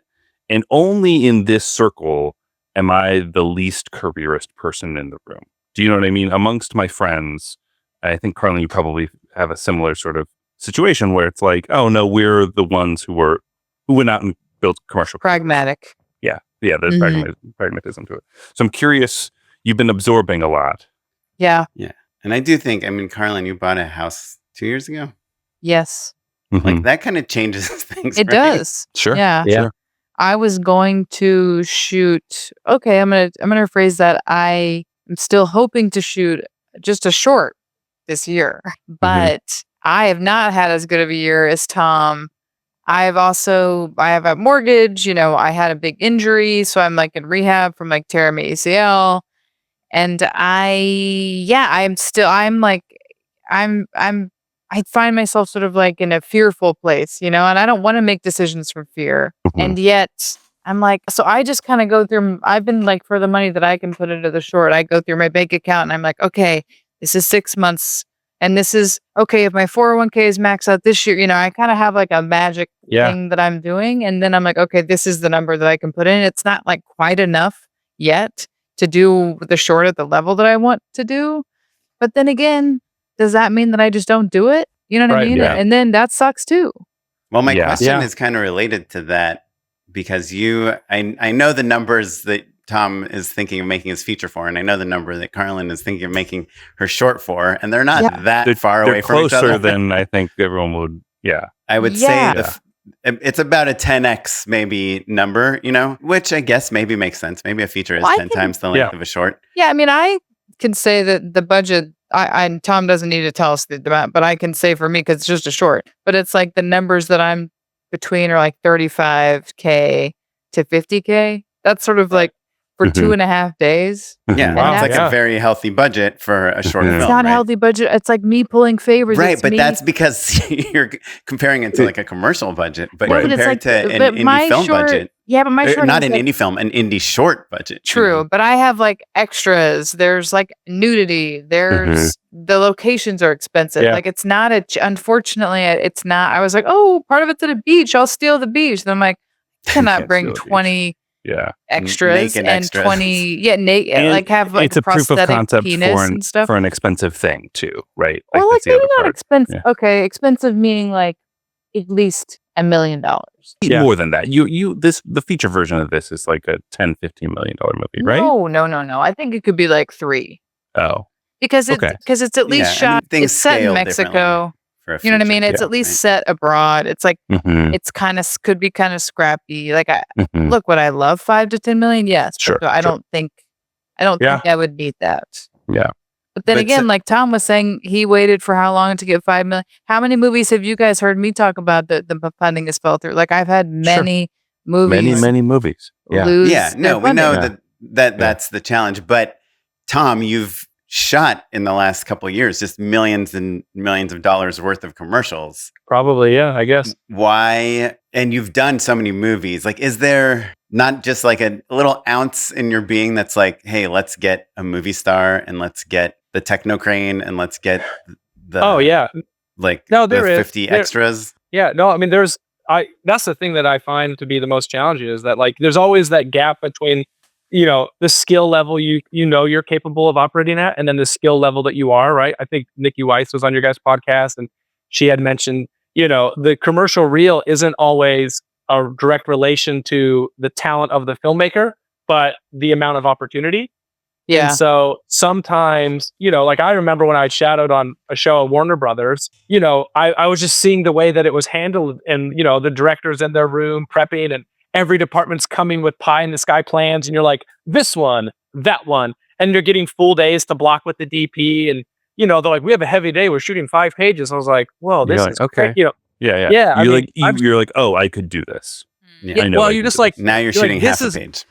And only in this circle am I the least careerist person in the room. Do you know what I mean? Amongst my friends, I think, Carlyn, you probably have a similar sort of situation where it's like, oh no, we're the ones who went out and built commercial. Pragmatic. Yeah, there's pragmatism to it. So I'm curious, you've been absorbing a lot. Yeah. Yeah. And I do think, Carlyn, you bought a house 2 years ago? Yes. Like that kind of changes things. It does. Sure. Yeah. Sure. I was going to shoot. Okay, I'm gonna rephrase that. I am still hoping to shoot just a short this year, but I have not had as good of a year as Tom. I have a mortgage. I had a big injury, so I'm like in rehab from like tearing my ACL, and I find myself sort of like in a fearful place, and I don't want to make decisions from fear. And yet I'm like, so I just kind of go through, I've been like, for the money that I can put into the short, I go through my bank account and I'm like, okay, this is 6 months. And this is, okay, if my 401k is maxed out this year, I kind of have like a magic thing that I'm doing. And then I'm like, okay, this is the number that I can put in. It's not like quite enough yet to do the short at the level that I want to do. But then again, does that mean that I just don't do it? You know what I mean? Yeah. And then that sucks too. Well, my question is kind of related to that, because I know the numbers that Tom is thinking of making his feature for, and I know the number that Carlyn is thinking of making her short for, and they're not that far away from each other. Closer than I think everyone would. Yeah, I would say it's about a 10x maybe number, which I guess maybe makes sense. Maybe a feature is 10 times the length of a short. Yeah, I can say that the budget. Tom doesn't need to tell us the amount, but I can say for me, because it's just a short. But it's like the numbers that I'm between are like $35K to $50K. That's sort of like for 2.5 days. Yeah, it's like a very healthy budget for a short film. It's not a healthy budget. It's like me pulling favors. Right, but that's because you're comparing it to like a commercial budget, but compared to an indie film budget. Yeah, but my short not an indie film, an indie short budget. True, but I have like extras. There's like nudity. There's the locations are expensive. Like it's not unfortunately, it's not. I was like, oh, part of it's at a beach. I'll steal the beach. Then I'm like, cannot bring 20 extras and extras. 20 naked, like have like it's a proof of concept and stuff for an expensive thing too, right? Well, like maybe not expensive. Okay, expensive meaning like at least $1 million. More than that. The feature version of this is like a $10-15 million movie, right? No. I think it could be like 3. Oh, because it's at least shot. It's set in Mexico. for a You know what I feature mean? It's film, at least right? set abroad. It's like Mhm. it's could be kind of scrappy. Like Mhm. look, would I love 5 to 10 million? Yes, Sure, but I sure. don't think Yeah. I would need that. Yeah. But then But again, so- like Tom was saying, he waited for how long to get 5 million? How many movies have you guys heard me talk about that the funding has fell through? Like I've had many movies Many movies. Yeah. lose Yeah, their no, we know funding. that's the challenge. But Tom, you've shot in the last couple of years just millions and millions of dollars worth of commercials. Probably, yeah, I guess. Why? And you've done so many movies. Like, is there not just like a little ounce in your being that's like, hey, let's get a movie star and let's get the techno crane and let's get the Oh yeah. like No, the there is. 50 There- extras? Yeah, no, I mean, that's the thing that I find to be the most challenging is that like there's always that gap between, the skill level you're capable of operating at, and then the skill level that you are, right? I think Nikki Weiss was on your guys' podcast, and she had mentioned, the commercial reel isn't always a direct relation to the talent of the filmmaker, but the amount of opportunity. Yeah. And so sometimes, like I remember when I shadowed on a show at Warner Brothers, I was just seeing the way that it was handled and, the directors in their room prepping and every department's coming with pie in the sky plans. And you're like, this one, that one. And you're getting full days to block with the DP. And, they're like, we have a heavy day. We're shooting 5 pages. I was like, whoa, this You're is like, okay. okay. Yeah. Yeah, I You're mean, you're like, oh, I could do this. Yeah. I know. well, I you're can just do like, this. Now you're You're like, shooting this half is- a page.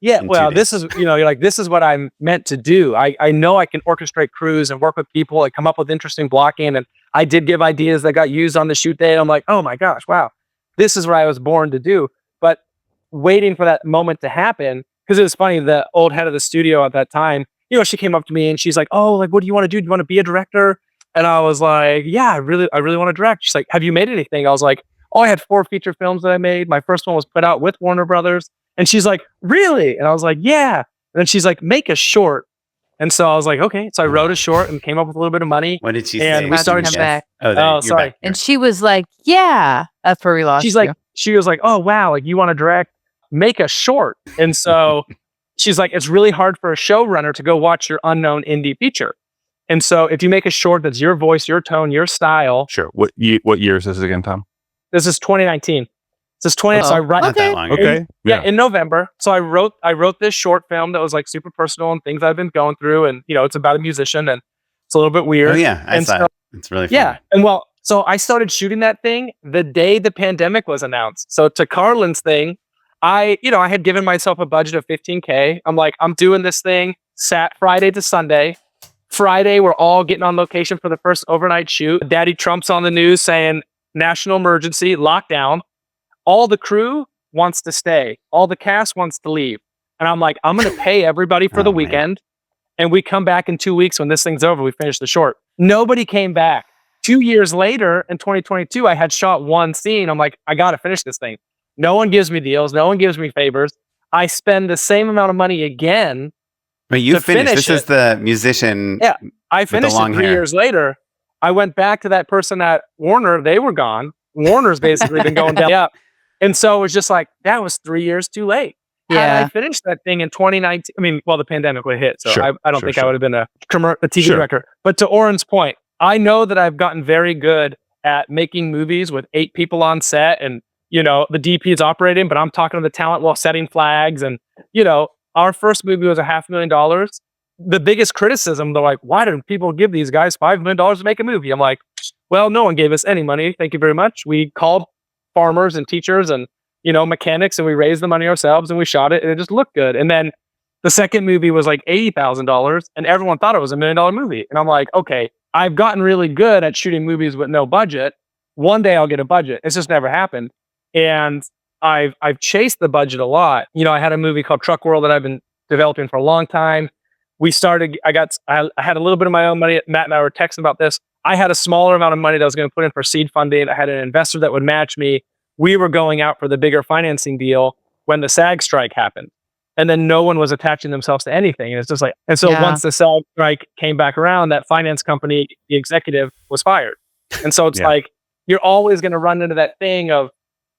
yeah, in 2 well, days. this is, you're like, this is what I'm meant to do. I know I can orchestrate crews and work with people and come up with interesting blocking. And I did give ideas that got used on the shoot day. And I'm like, oh my gosh, wow, this is what I was born to do. But waiting for that moment to happen, because it was funny, the old head of the studio at that time, she came up to me and she's like, oh, like, what do you want to do? Do you want to be a director? And I was like, yeah, I really want to direct. She's like, have you made anything? I was like, oh, I had 4 feature films that I made. My first one was put out with Warner Brothers. And she's like, really? And I was like, yeah. And then she's like, make a short. And so I was like, okay. So I wrote a short and came up with a little bit of money. What did she And say? we started- Come back. Oh, there, Oh, you're sorry. back. And she was like, yeah. That's where we lost She's you. like, she was like, oh, wow. Like, you want to direct? Make a short. And so she's like, it's really hard for a showrunner to go watch your unknown indie feature. And so if you make a short that's your voice, your tone, your style, Sure. What year is this again, Tom? this is 2019. This is 20. So I write. Not that long. Okay. Yeah, in November. So I wrote this short film that was like super personal and things I've been going through, and it's about a musician and it's a little bit weird. Oh yeah, I And saw so- it. It's really fun. Yeah, and well, so I started shooting that thing the day the pandemic was announced. So to Carlyn's thing, I had given myself a budget of $15K. I'm like, I'm doing this thing Friday to Sunday. Friday, we're all getting on location for the first overnight shoot. Daddy Trump's on the news saying national emergency, lockdown. All the crew wants to stay. All the cast wants to leave. And I'm like, I'm going to pay everybody for the Oh, man. weekend. And we come back in 2 weeks when this thing's over. We finish the short. Nobody came back. 2 years later, in 2022, I had shot one scene. I'm like, I got to finish this thing. No one gives me deals. No one gives me favors. I spend the same amount of money again. But you To finished. finish This is the musician. Yeah. I the finished it long 3 hair. years later. I went back to that person at Warner. They were gone. Warner's basically been going down. Yeah. And so it was just like, that was 3 years too late. Had Yeah. I finished that thing in 2019, I mean, well, the pandemic would hit. So Sure, I don't sure, think I sure. would have been a TV Sure. director. But to Oren's point, I know that I've gotten very good at making movies with 8 people on set and, the DP is operating, but I'm talking to the talent while setting flags. And, our first movie was $500,000. The biggest criticism, they're like, why do people give these guys $5 million to make a movie? I'm like, well, no one gave us any money. Thank you very much. We called farmers and teachers and, mechanics, and we raised the money ourselves and we shot it and it just looked good. And then the second movie was like $80,000 and everyone thought it was $1 million movie. And I'm like, okay, I've gotten really good at shooting movies with no budget. One day I'll get a budget. It's just never happened. And I've chased the budget a lot. I had a movie called Truck World that I've been developing for a long time. I had a little bit of my own money. Matt and I were texting about this. I had a smaller amount of money that I was going to put in for seed funding. I had an investor that would match me. We were going out for the bigger financing deal when the SAG strike happened. And then no one was attaching themselves to anything. And it's just like, and so Yeah. once the SAG strike came back around, that finance company, the executive was fired. And so it's Yeah. like, you're always going to run into that thing of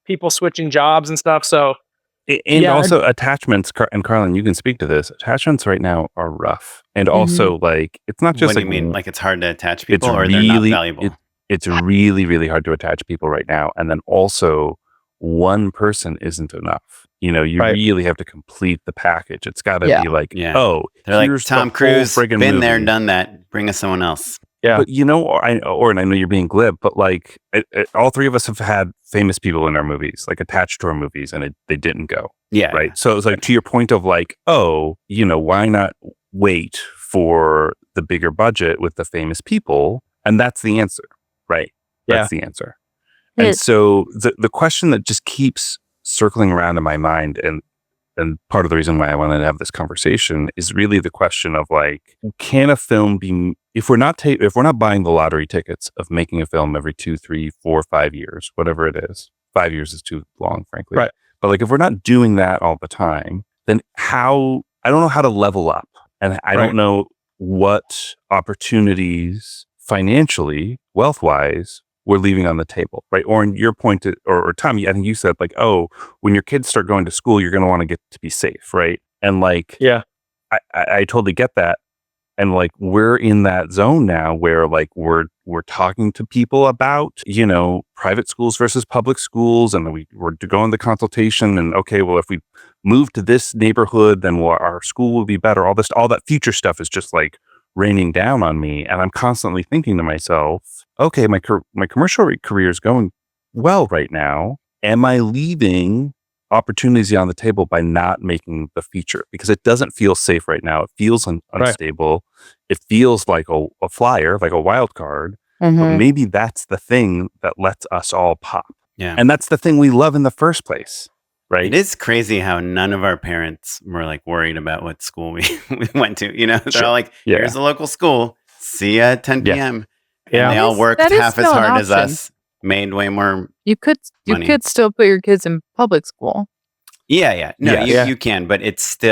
people switching jobs and stuff. So And Yeah, also attachments, and Carlyn, you can speak to this. Attachments right now are rough. And Mm-hmm. also, like, it's not just What do like, you mean? Like it's hard to attach it's people, or they're not really, valuable? it's really, really hard to attach people right now. And then also, one person isn't enough. You really have to complete the package. It's got to be like, Yeah. oh, They're here's like Tom the whole Cruise, friggin' been there, movie. done that. Bring us someone else. Yeah. But Oren, I know you're being glib, but like all three of us have had famous people in our movies, like attached to our movies, and they didn't go. Yeah. Right. So it's like, to your point of like, oh, why not wait for the bigger budget with the famous people? And that's the answer, right? That's the answer. And so the question that just keeps circling around in my mind, and part of the reason why I wanted to have this conversation is really the question of like, can a film be, if we're not buying the lottery tickets of making a film every 2, 3, 4, 5 years, whatever it is, 5 years is too long, frankly. Right. But like, if we're not doing that all the time, then I don't know how to level up, and I don't know what opportunities financially, wealth-wise, we're leaving on the table, right? Or in your point, or Tommy, I think you said like, oh, when your kids start going to school, you're going to want to get to be safe, right? And like, I totally get that. And like, we're in that zone now where like we're talking to people about, private schools versus public schools, and we're going the consultation, and okay, well, if we move to this neighborhood, then our school will be better. All that future stuff is just like raining down on me, and I'm constantly thinking to myself, okay, my commercial career is going well right now. Am I leaving opportunities on the table by not making the feature? Because it doesn't feel safe right now. It feels unstable. It feels like a flyer, like a wild card. But maybe that's the thing that lets us all pop. Yeah. And that's the thing we love in the first place. Right. It is crazy how none of our parents were like worried about what school we went to. They're all like, here's a local school. See you at 10 p.m. Yeah. And they all worked half as hard as us, made way more. You could still put your kids in public school. Yeah. No, you can, but it's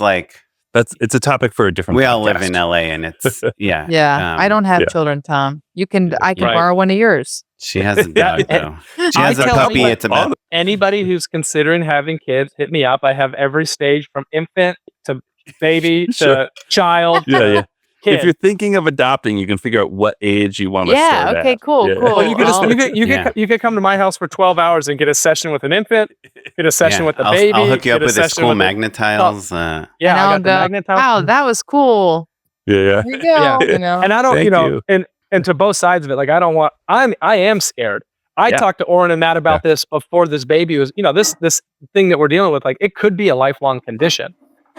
like, it's a topic for a different we podcast. all live in LA, and it's I don't have children, Tom. I can borrow one of yours. She has a dog though. She has a puppy. It's about anybody who's considering having kids, hit me up. I have every stage from infant to baby to child. Yeah. Kid. If you're thinking of adopting, you can figure out what age you want to start okay, at. cool. Well, you could come to my house for 12 hours and get a session with an infant, get a session with a baby. I'll hook you up with the school magnet tiles. I got the magnet tiles. Wow, that was cool. Yeah. Here you go. And I don't, and to both sides of it, like I am scared. I talked to Oren and Matt about this before this baby was, this thing that we're dealing with, like it could be a lifelong condition.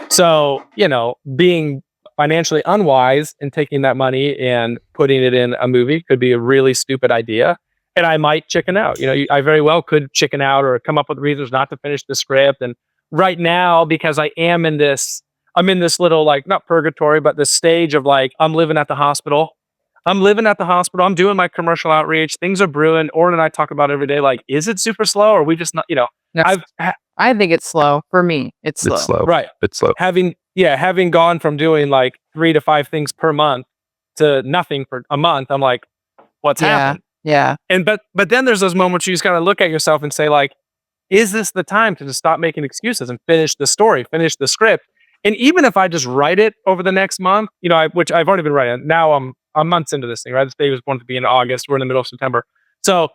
So, being financially unwise and taking that money and putting it in a movie could be a really stupid idea. And I might chicken out. I very well could chicken out or come up with reasons not to finish the script. And right now, because I'm in this little, like, not purgatory, but this stage of like, I'm living at the hospital. I'm doing my commercial outreach. Things are brewing. Oren and I talk about it every day. Like, is it super slow? Or are we just not, I think it's slow. For me, it's slow. It's slow. Right. It's slow. Having gone from doing like 3 to 5 things per month to nothing for a month, I'm like, what's happened? Yeah. And but then there's those moments you just gotta look at yourself and say, like, is this the time to just stop making excuses and finish the story, finish the script? And even if I just write it over the next month, which I've already been writing. Now I'm months into this thing, right? This baby was born to be in August. We're in the middle of September. So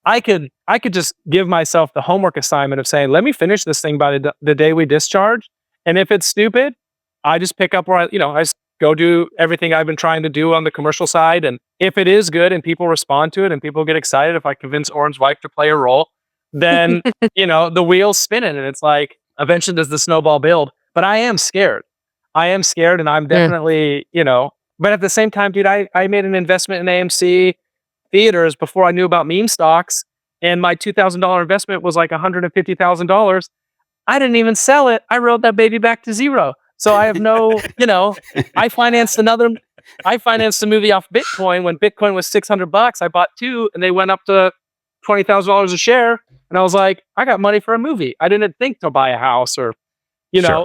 I could just give myself the homework assignment of saying, let me finish this thing by the day we discharge. And if it's stupid, I just pick up where I just go do everything I've been trying to do on the commercial side. And if it is good and people respond to it and people get excited, if I convince Oren's wife to play a role, then, the wheel's spinning and it's like, eventually does the snowball build? But I am scared. And I'm definitely, but at the same time, dude, I made an investment in AMC theaters before I knew about meme stocks. And my $2,000 investment was like $150,000. I didn't even sell it. I rode that baby back to zero. So I have no, I financed a movie off Bitcoin when Bitcoin was $600. I bought 2 and they went up to $20,000 a share. And I was like, I got money for a movie. I didn't think to buy a house or,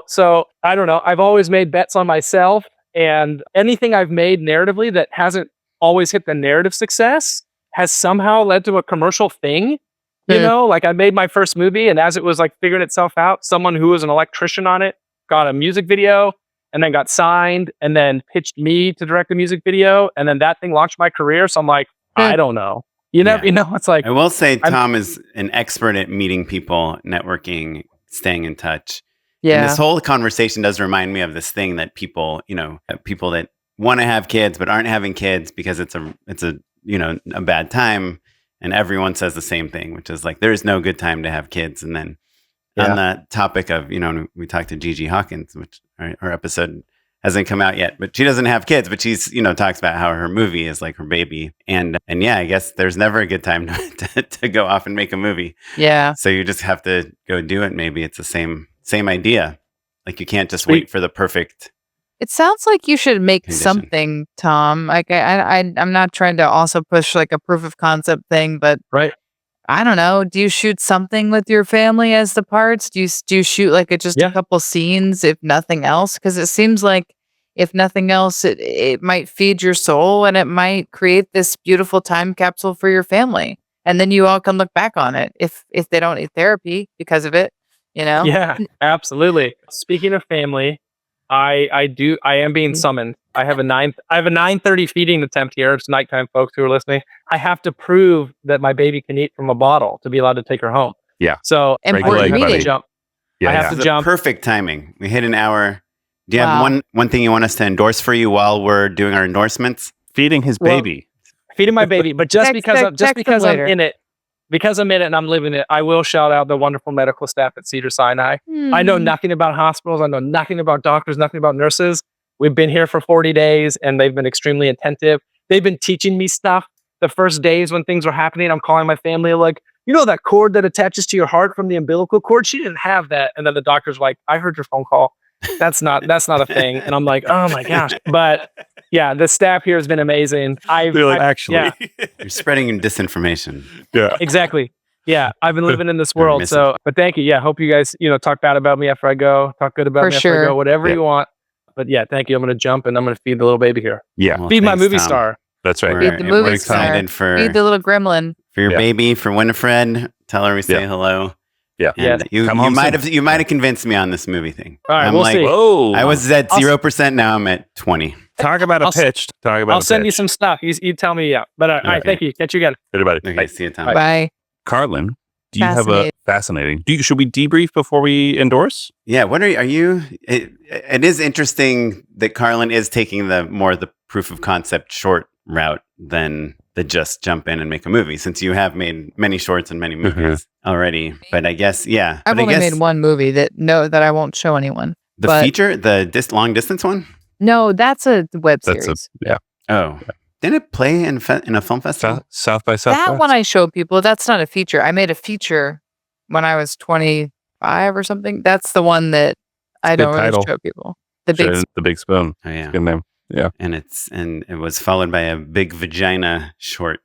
so I don't know. I've always made bets on myself, and anything I've made narratively that hasn't always hit the narrative success has somehow led to a commercial thing. Like I made my first movie, and as it was like figuring itself out, someone who was an electrician on it got a music video and then got signed and then pitched me to direct the music video. And then that thing launched my career. So I'm like, I don't know. You know, it's like I will say Tom is an expert at meeting people, networking, staying in touch. Yeah. And this whole conversation does remind me of this thing that people that want to have kids but aren't having kids because it's a bad time, and everyone says the same thing, which is like there is no good time to have kids. And then on the topic of we talked to Gigi Hawkins, which her episode hasn't come out yet, but she doesn't have kids, but she's talks about how her movie is like her baby, and yeah, I guess there's never a good time to go off and make a movie. Yeah. So you just have to go do it. Maybe it's the same idea. Like you can't just wait for the perfect. It sounds like you should make condition. something, Tom. Like I'm not trying to also push like a proof of concept thing, but right. I don't know. Do you shoot something with your family as the parts? Do you shoot like a couple scenes, if nothing else? Because it seems like if nothing else, it might feed your soul and it might create this beautiful time capsule for your family. And then you all can look back on it if they don't need therapy because of it, Yeah, absolutely. Speaking of family, I am being summoned. I have a 9:30 feeding attempt here. It's nighttime, folks who are listening. I have to prove that my baby can eat from a bottle to be allowed to take her home. Yeah. So important I have to meeting. jump. Yeah, I have to jump. Perfect timing. We hit an hour. Do you have one thing you want us to endorse for you while we're doing our endorsements? Feeding his baby. Feeding my baby, but just because I'm later. in it. Because I'm in it and I'm living it, I will shout out the wonderful medical staff at Cedars-Sinai. I know nothing about hospitals. I know nothing about doctors, nothing about nurses. We've been here for 40 days and they've been extremely attentive. They've been teaching me stuff. The first days when things were happening, I'm calling my family like, that cord that attaches to your heart from the umbilical cord? She didn't have that. And then the doctor's like, I heard your phone call. That's not a thing. And I'm like, oh my gosh. But yeah, the staff here has been amazing. Actually, You're spreading disinformation. Yeah, exactly. Yeah, I've been living in this world. So, but thank you. Yeah, hope you guys, talk bad about me after I go, talk good about me after I go, whatever you want. But yeah, thank you. I'm going to jump and I'm going to feed the little baby here. Yeah, well, feed my movie Tom. star. That's right. Feed the movie We're star. excited for Feed the little gremlin. your baby, for Winifred. Tell her we say hello. Yeah. And you might have convinced me on this movie thing. All right, I'm we'll like, see. Whoa! I was at 0%. Now I'm at 20. Talk about a pitch. I'll send you some stuff. You tell me, But all right, thank you. Catch you again. Everybody. Okay, Bye. see you, Tom. Bye. Carlyn, do you have a fascinating? Should we debrief before we endorse? Yeah. What are you? It is interesting that Carlyn is taking the proof of concept short route than the just jump in and make a movie, since you have made many shorts and many movies already. But I guess, I've only made one movie that I won't show anyone. The feature, the long distance one? No, that's a web series. Oh. Didn't it play in a film festival? South by Southwest? That one I show people. That's not a feature. I made a feature when I was 25 or something. That's the one that I don't really show people. The Big Spoon. Oh, yeah. Good name. Yeah. And it was followed by a big vagina short.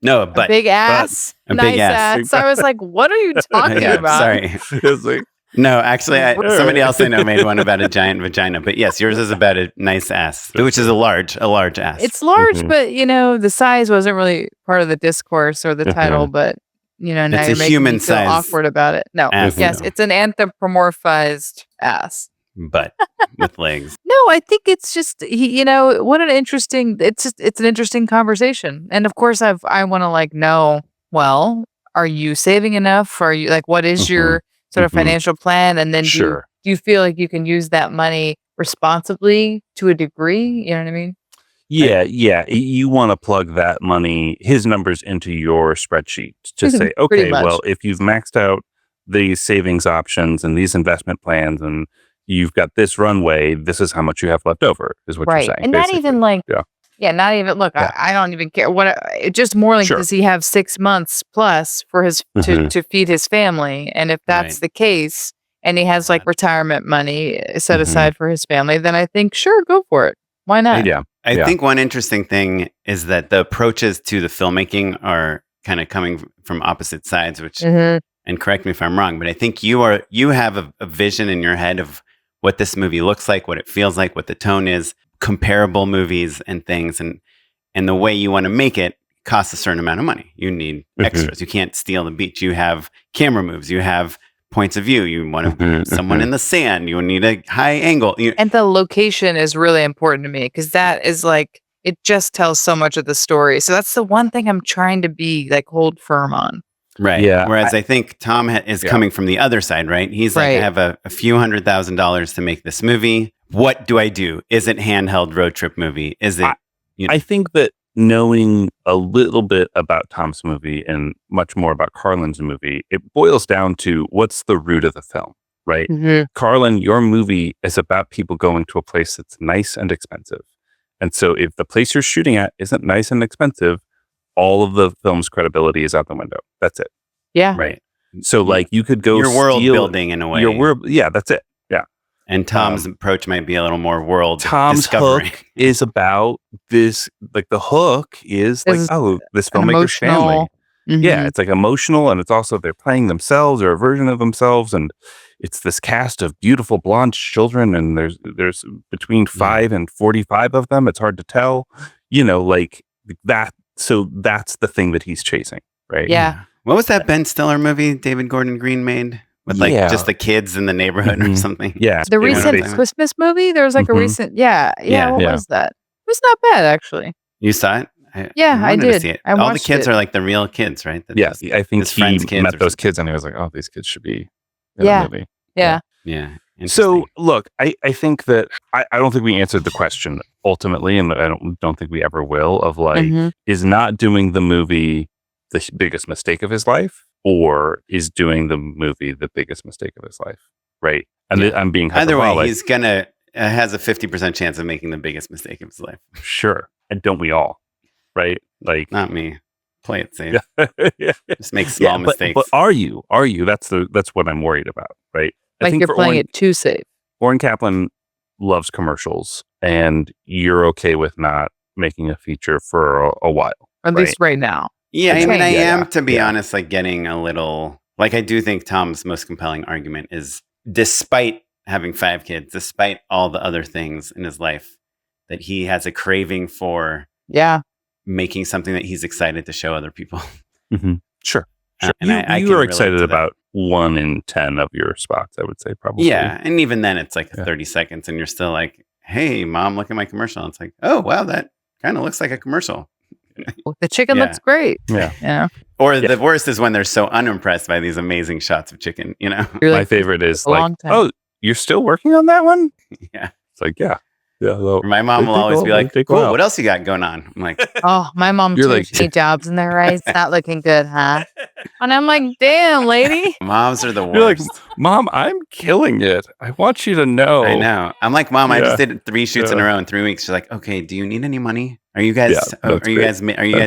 No, a butt. A big ass. A nice big ass. I was like, what are you talking about? Sorry. No, actually, somebody else I know made one about a giant vagina. But yes, yours is about a nice ass, which is a large ass. It's large, but the size wasn't really part of the discourse or the title. But now it's you're a making human me feel size awkward about it. No, ass, it's an anthropomorphized ass. But with legs. No, I think it's just what an interesting. It's an interesting conversation, and of course, I want to know. Well, are you saving enough? Are you what is your sort of financial plan? And then do you feel like you can use that money responsibly to a degree? You know what I mean? Yeah. You want to plug that money, his numbers, into your spreadsheet to say, okay, well, if you've maxed out these savings options and these investment plans and you've got this runway, this is how much you have left over, is what you're saying. And basically. not even not even, look, I don't even care. Just more like, does he have 6 months plus for his, to feed his family? And if that's the case, and he has retirement money set aside for his family, then I think, sure, go for it. Why not? Yeah. I think one interesting thing is that the approaches to the filmmaking are kind of coming from opposite sides, which, and correct me if I'm wrong, but I think you have a vision in your head of what this movie looks like, what it feels like, what the tone is, comparable movies and things. And the way you want to make it costs a certain amount of money. You need extras. You can't steal the beach. You have camera moves. You have points of view. You want someone in the sand. You need a high angle. And the location is really important to me because that is it just tells so much of the story. So that's the one thing I'm trying to be like hold firm on. Right. Yeah. Whereas I think Tom is coming from the other side, right? He's like, I have a few $100,000 to make this movie. What do I do? Is it handheld road trip movie? Is it? I think that knowing a little bit about Tom's movie and much more about Carlyn's movie, it boils down to what's the root of the film, right? Mm-hmm. Carlyn, your movie is about people going to a place that's nice and expensive. And so if the place you're shooting at isn't nice and expensive, all of the film's credibility is out the window. That's it. Yeah. Right. So like you could go your world building in a way. Your world, yeah, that's it. Yeah. And Tom's approach might be a little more world Tom's discovery. hook is about this, like the hook is like, this filmmaker's family. Mm-hmm. Yeah, it's like emotional, and it's also they're playing themselves or a version of themselves, and it's this cast of beautiful blonde children, and there's between 5 and 45 of them. It's hard to tell, like that. So that's the thing that he's chasing, right? Yeah. What was that Ben Stiller movie David Gordon Green made with like just the kids in the neighborhood or something? Yeah, the recent Christmas movie. There was like a recent, what was that? It was not bad actually. You saw it? I did. To see it. All the kids are like the real kids, right? Yes, I think he met those kids and he was like, "Oh, these kids should be in a movie." Yeah. So look, I think that I don't think we answered the question ultimately, and I don't think we ever will. Of like, is not doing the movie the biggest mistake of his life, or is doing the movie the biggest mistake of his life? Right? And I'm being hyperbolic. Either way, he's gonna has a 50% chance of making the biggest mistake of his life. Sure, and don't we all? Right? Like not me. Play it safe. Just make small mistakes. But are you? That's what I'm worried about. Right? Like you're playing it too safe. Oren Kaplan loves commercials, and you're okay with not making a feature for a while. At least right now. Yeah, I mean, I am, to be honest, like getting a little, like I do think Tom's most compelling argument is despite having 5 kids, despite all the other things in his life, that he has a craving for making something that he's excited to show other people. Sure. And you are excited about 1 in 10 of your spots, I would say, probably. Yeah, and even then it's like 30 seconds and you're still like, hey, Mom, look at my commercial. And it's like, oh, wow, that kind of looks like a commercial. The chicken looks great. Yeah. Or the worst is when they're so unimpressed by these amazing shots of chicken, My favorite is like, oh, you're still working on that one? Yeah. It's like, yeah. Well, my mom will always be like, cool, what else you got going on? I'm like, oh, my mom too. Like, 8 jobs in there, right? It's not looking good, huh? And I'm like, damn, lady. Moms are the worst. You're like, Mom, I'm killing it. I want you to know. I know. I'm like, Mom, I just did 3 shoots in a row in 3 weeks. She's like, okay, do you need any money? Are you guys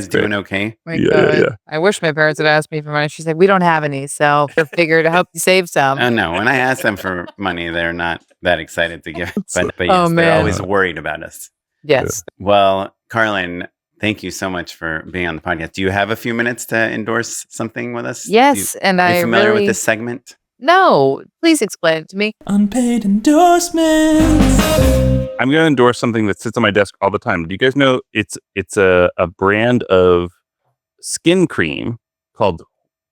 doing okay? Yeah. I wish my parents had asked me for money. She's like, we don't have any, so I figured to help you save some. Oh no, when I ask them for money, they're not that excited to give. But yes, they're always worried about us. Yes. Well, Carlyn, thank you so much for being on the podcast. Do you have a few minutes to endorse something with us? Yes, are you familiar with this segment? No, please explain it to me. Unpaid endorsements. I'm going to endorse something that sits on my desk all the time. Do you guys know it's a brand of skin cream called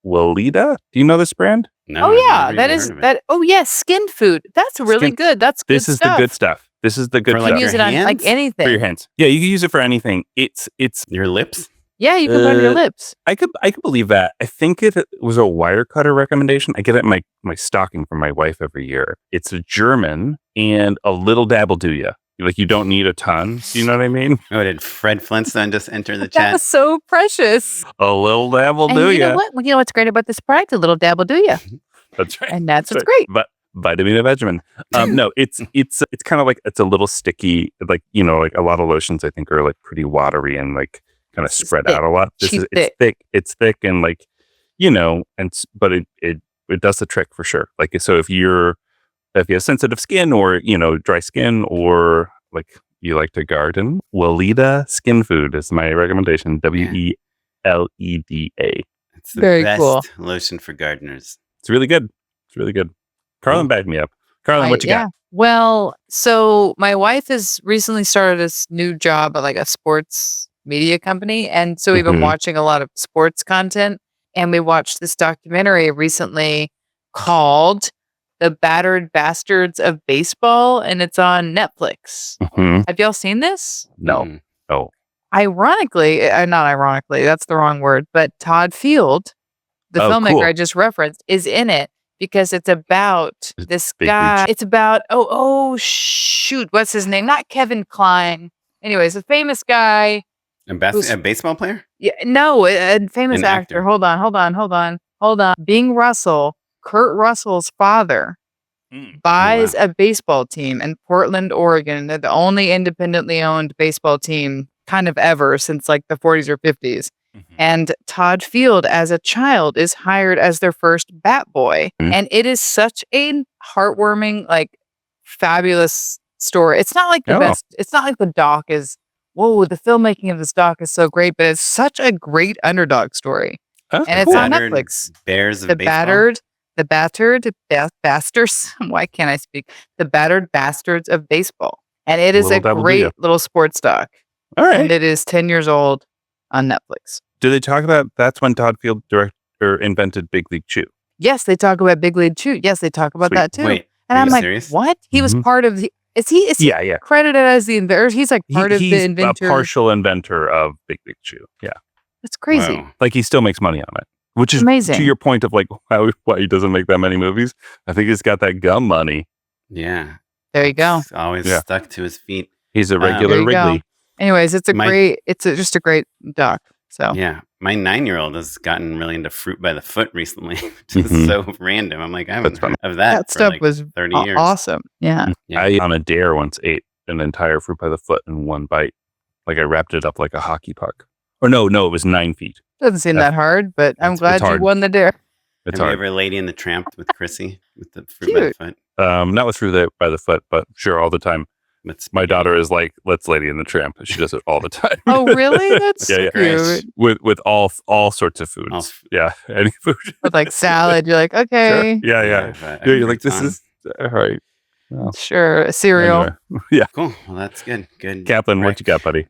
Weleda? Do you know this brand? No. Oh yeah, that is that. Oh yes, skin food. That's really good. That's good This is the good stuff. This is the good stuff. You can use it on like anything. For your hands. Yeah, you can use it for anything. It's your lips. Yeah, you can run your lips. I could believe that. I think it was a Wirecutter recommendation. I get it in my stocking from my wife every year. It's a German and a little dab will do ya. Like you don't need a ton. Do you know what I mean? Oh, did Fred Flintstone just enter the chat? That was so precious. A little dab will do ya. You know what? Well, you know what's great about this product? A little dab will do ya. That's right. And that's what's great. But vitamin vegemin. No, it's kind of like it's a little sticky. Like like a lot of lotions I think are like pretty watery and like kind of spread out a lot. It's thick. It's thick and like but it does the trick for sure. Like so if you have sensitive skin or dry skin or like you like to garden, Weleda Skin Food is my recommendation. WELEDA. It's the best lotion for gardeners. It's really good. Carlyn backed me up. Carlyn, what you got? Well, so my wife has recently started this new job at like a sports media company. And so we've been watching a lot of sports content. And we watched this documentary recently called The Battered Bastards of Baseball. And it's on Netflix. Have y'all seen this? No. Oh. ironically, not ironically, that's the wrong word, but Todd Field, the filmmaker cool. I just referenced, is in it because it's about this Big guy. League. It's about, shoot, what's his name? Not Kevin Kline. Anyways, a famous guy. A baseball player? Yeah, no, a famous An actor. actor. Hold on. Bing Russell, Kurt Russell's father, buys a baseball team in Portland, Oregon. They're the only independently owned baseball team kind of ever since like the 40s or 50s. And Todd Field, as a child, is hired as their first bat boy. And it is such a heartwarming, like fabulous story. It's not like the best. It's not like the doc is, whoa, the filmmaking of this doc is so great, but it's such a great underdog story. And it's on Netflix. Bears of the baseball? battered bastards. Why can't I speak? The battered bastards of baseball. And it is a great little sports doc. All right. And it is 10 years old on Netflix. Do they talk about that's when Todd Field invented Big League Chew? Yes, they talk about Big League Chew. Yes, they talk about that too. Wait, and I'm like, serious? what? He was part of the. Is he credited as the inventor? He's like part of the inventor. He's a partial inventor of Big League Chew. Yeah. That's crazy. Wow. Like he still makes money on it, which is amazing. To your point of like why he doesn't make that many movies. I think he's got that gum money. Yeah. There you go. He's always stuck to his feet. He's a regular Wrigley. Anyways, it's just a great doc. So yeah, my 9-year-old has gotten really into Fruit by the Foot recently, which is so random. I'm like, I haven't heard of that for stuff like was 30 years. Awesome. Yeah. I on a dare once ate an entire Fruit by the Foot in one bite. Like I wrapped it up like a hockey puck. Or no, it was 9 feet. Doesn't seem that hard, but I'm glad you won the dare. It's Have hard. you ever Lady and the Tramp with Chrissy with the Fruit by the Foot? Not with Fruit by the Foot, but sure, all the time. My daughter is like, let's Lady and the Tramp. She does it all the time. Oh, really? That's cute. With all sorts of foods. Any food. With like salad, you're like, okay. Sure. Yeah. You're like, this is all right. Well, sure, a cereal. Anyway. Yeah. Cool. Well, that's good. Good. Kaplan, what you got, buddy?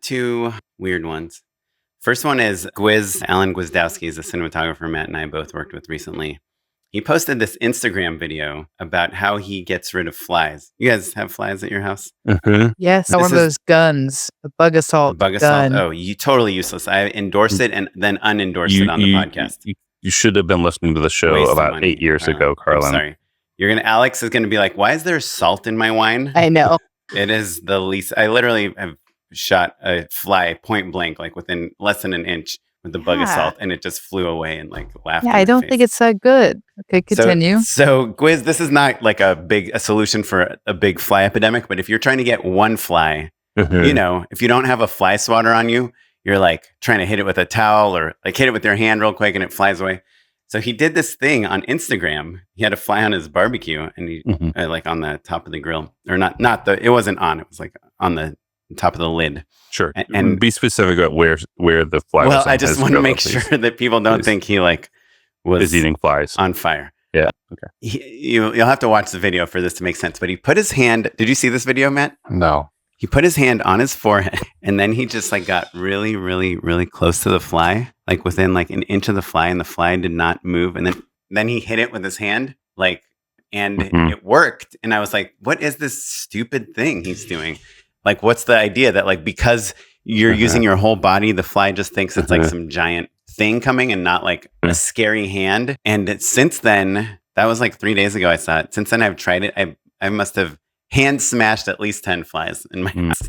Two weird ones. First one is Alan Gwizdowski is a cinematographer Matt and I both worked with recently. He posted this Instagram video about how he gets rid of flies. You guys have flies at your house? Mm-hmm. Yes, one of those guns, the bug assault gun. Oh, you totally useless. I endorsed it and then unendorsed it on the podcast. You should have been listening to the show about 8 years ago, Carlyn. Sorry. Alex is going to be like, why is there salt in my wine? I know. It is the least. I literally have shot a fly point blank, like within less than an inch with the bug assault, and it just flew away and like laughed. Yeah, I don't think it's that good. Okay, continue. So Gwiz, this is not like a solution for a big fly epidemic, but if you're trying to get one fly, if you don't have a fly swatter on you, you're like trying to hit it with a towel or like hit it with your hand real quick and it flies away. So he did this thing on Instagram. He had a fly on his barbecue and he like on the top of the grill, or it wasn't on. It was like on the top of the lid. Sure. And be specific about where the fly was. Well, I just want to make sure that people don't think he like was eating flies on fire. Yeah. Okay. You'll have to watch the video for this to make sense. But he put his hand. Did you see this video, Matt? No. He put his hand on his forehead and then he just like got really, really, really close to the fly, like within like an inch of the fly, and the fly did not move. And then he hit it with his hand, and it worked. And I was like, what is this stupid thing he's doing? Like, what's the idea that like, because you're using your whole body, the fly just thinks it's like some giant thing coming and not like a scary hand. And since then, that was like 3 days ago I saw it. Since then I've tried it. I must have hand smashed at least 10 flies in my house.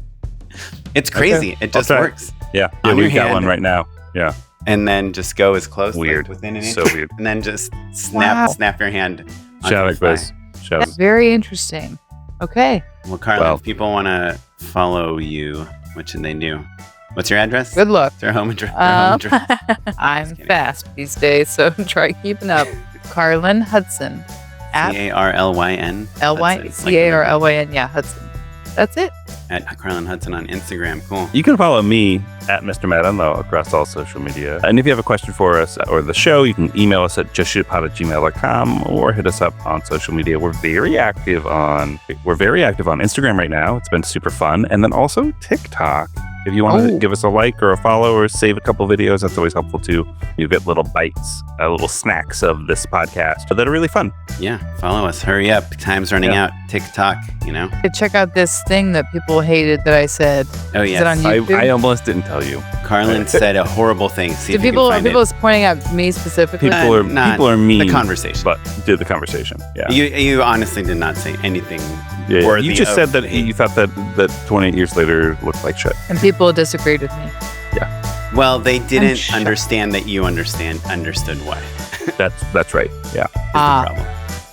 It's crazy. It just works. Yeah. We've got one right now. Yeah. And then just go as close. Weird. Like within an inch. So weird. And then just snap your hand. Shout it, Liz. That's very interesting. Okay. Well, Carlyn, if people want to follow you, what should they do? What's your address? Good luck. Their home address. I'm fast these days, so try keeping up. Carlyn Hudson. Carlyn. Carlyn. Yeah, Hudson. That's it. At Carlyn Hudson on Instagram. Cool. You can follow me at Mr. Matt Unlow across all social media. And if you have a question for us or the show, you can email us at justshootpod@gmail.com or hit us up on social media. We're very active on Instagram right now. It's been super fun. And then also TikTok. If you want to give us a like or a follow or save a couple videos, that's always helpful too. You get little bites, little snacks of this podcast that are really fun. Yeah, follow us. Hurry up. Time's running out. TikTok, Check out this thing that people hated that I said. Oh, Is yes. it on YouTube? I almost didn't tell you. Carlyn said a horrible thing. See if you Are can find people it. pointing at me specifically? People are mean. The conversation. But did the conversation. Yeah. You honestly did not say anything Yeah, worthy you just of said that hate. you thought that 28 years later looked like shit. And people disagreed with me. Well, they didn't shocked. understand that you understood why. That's right. Yeah. Is the problem.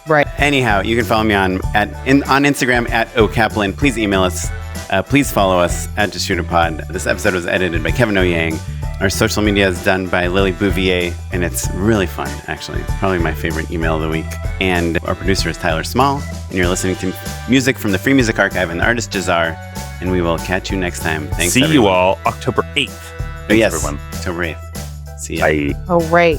Right. Anyhow, you can follow me on Instagram at @okaplan. Please email us. Please follow us at Just Shoot a Pod. This episode was edited by Kevin O'Yang. Our social media is done by Lily Bouvier, and it's really fun, actually. It's probably my favorite email of the week. And our producer is Tyler Small, and you're listening to music from the Free Music Archive and the artist Jazar, and we will catch you next time. Thanks, See everyone. you all October 8th. Oh, yes, everyone. October 8th. See you. Bye. Oh, right.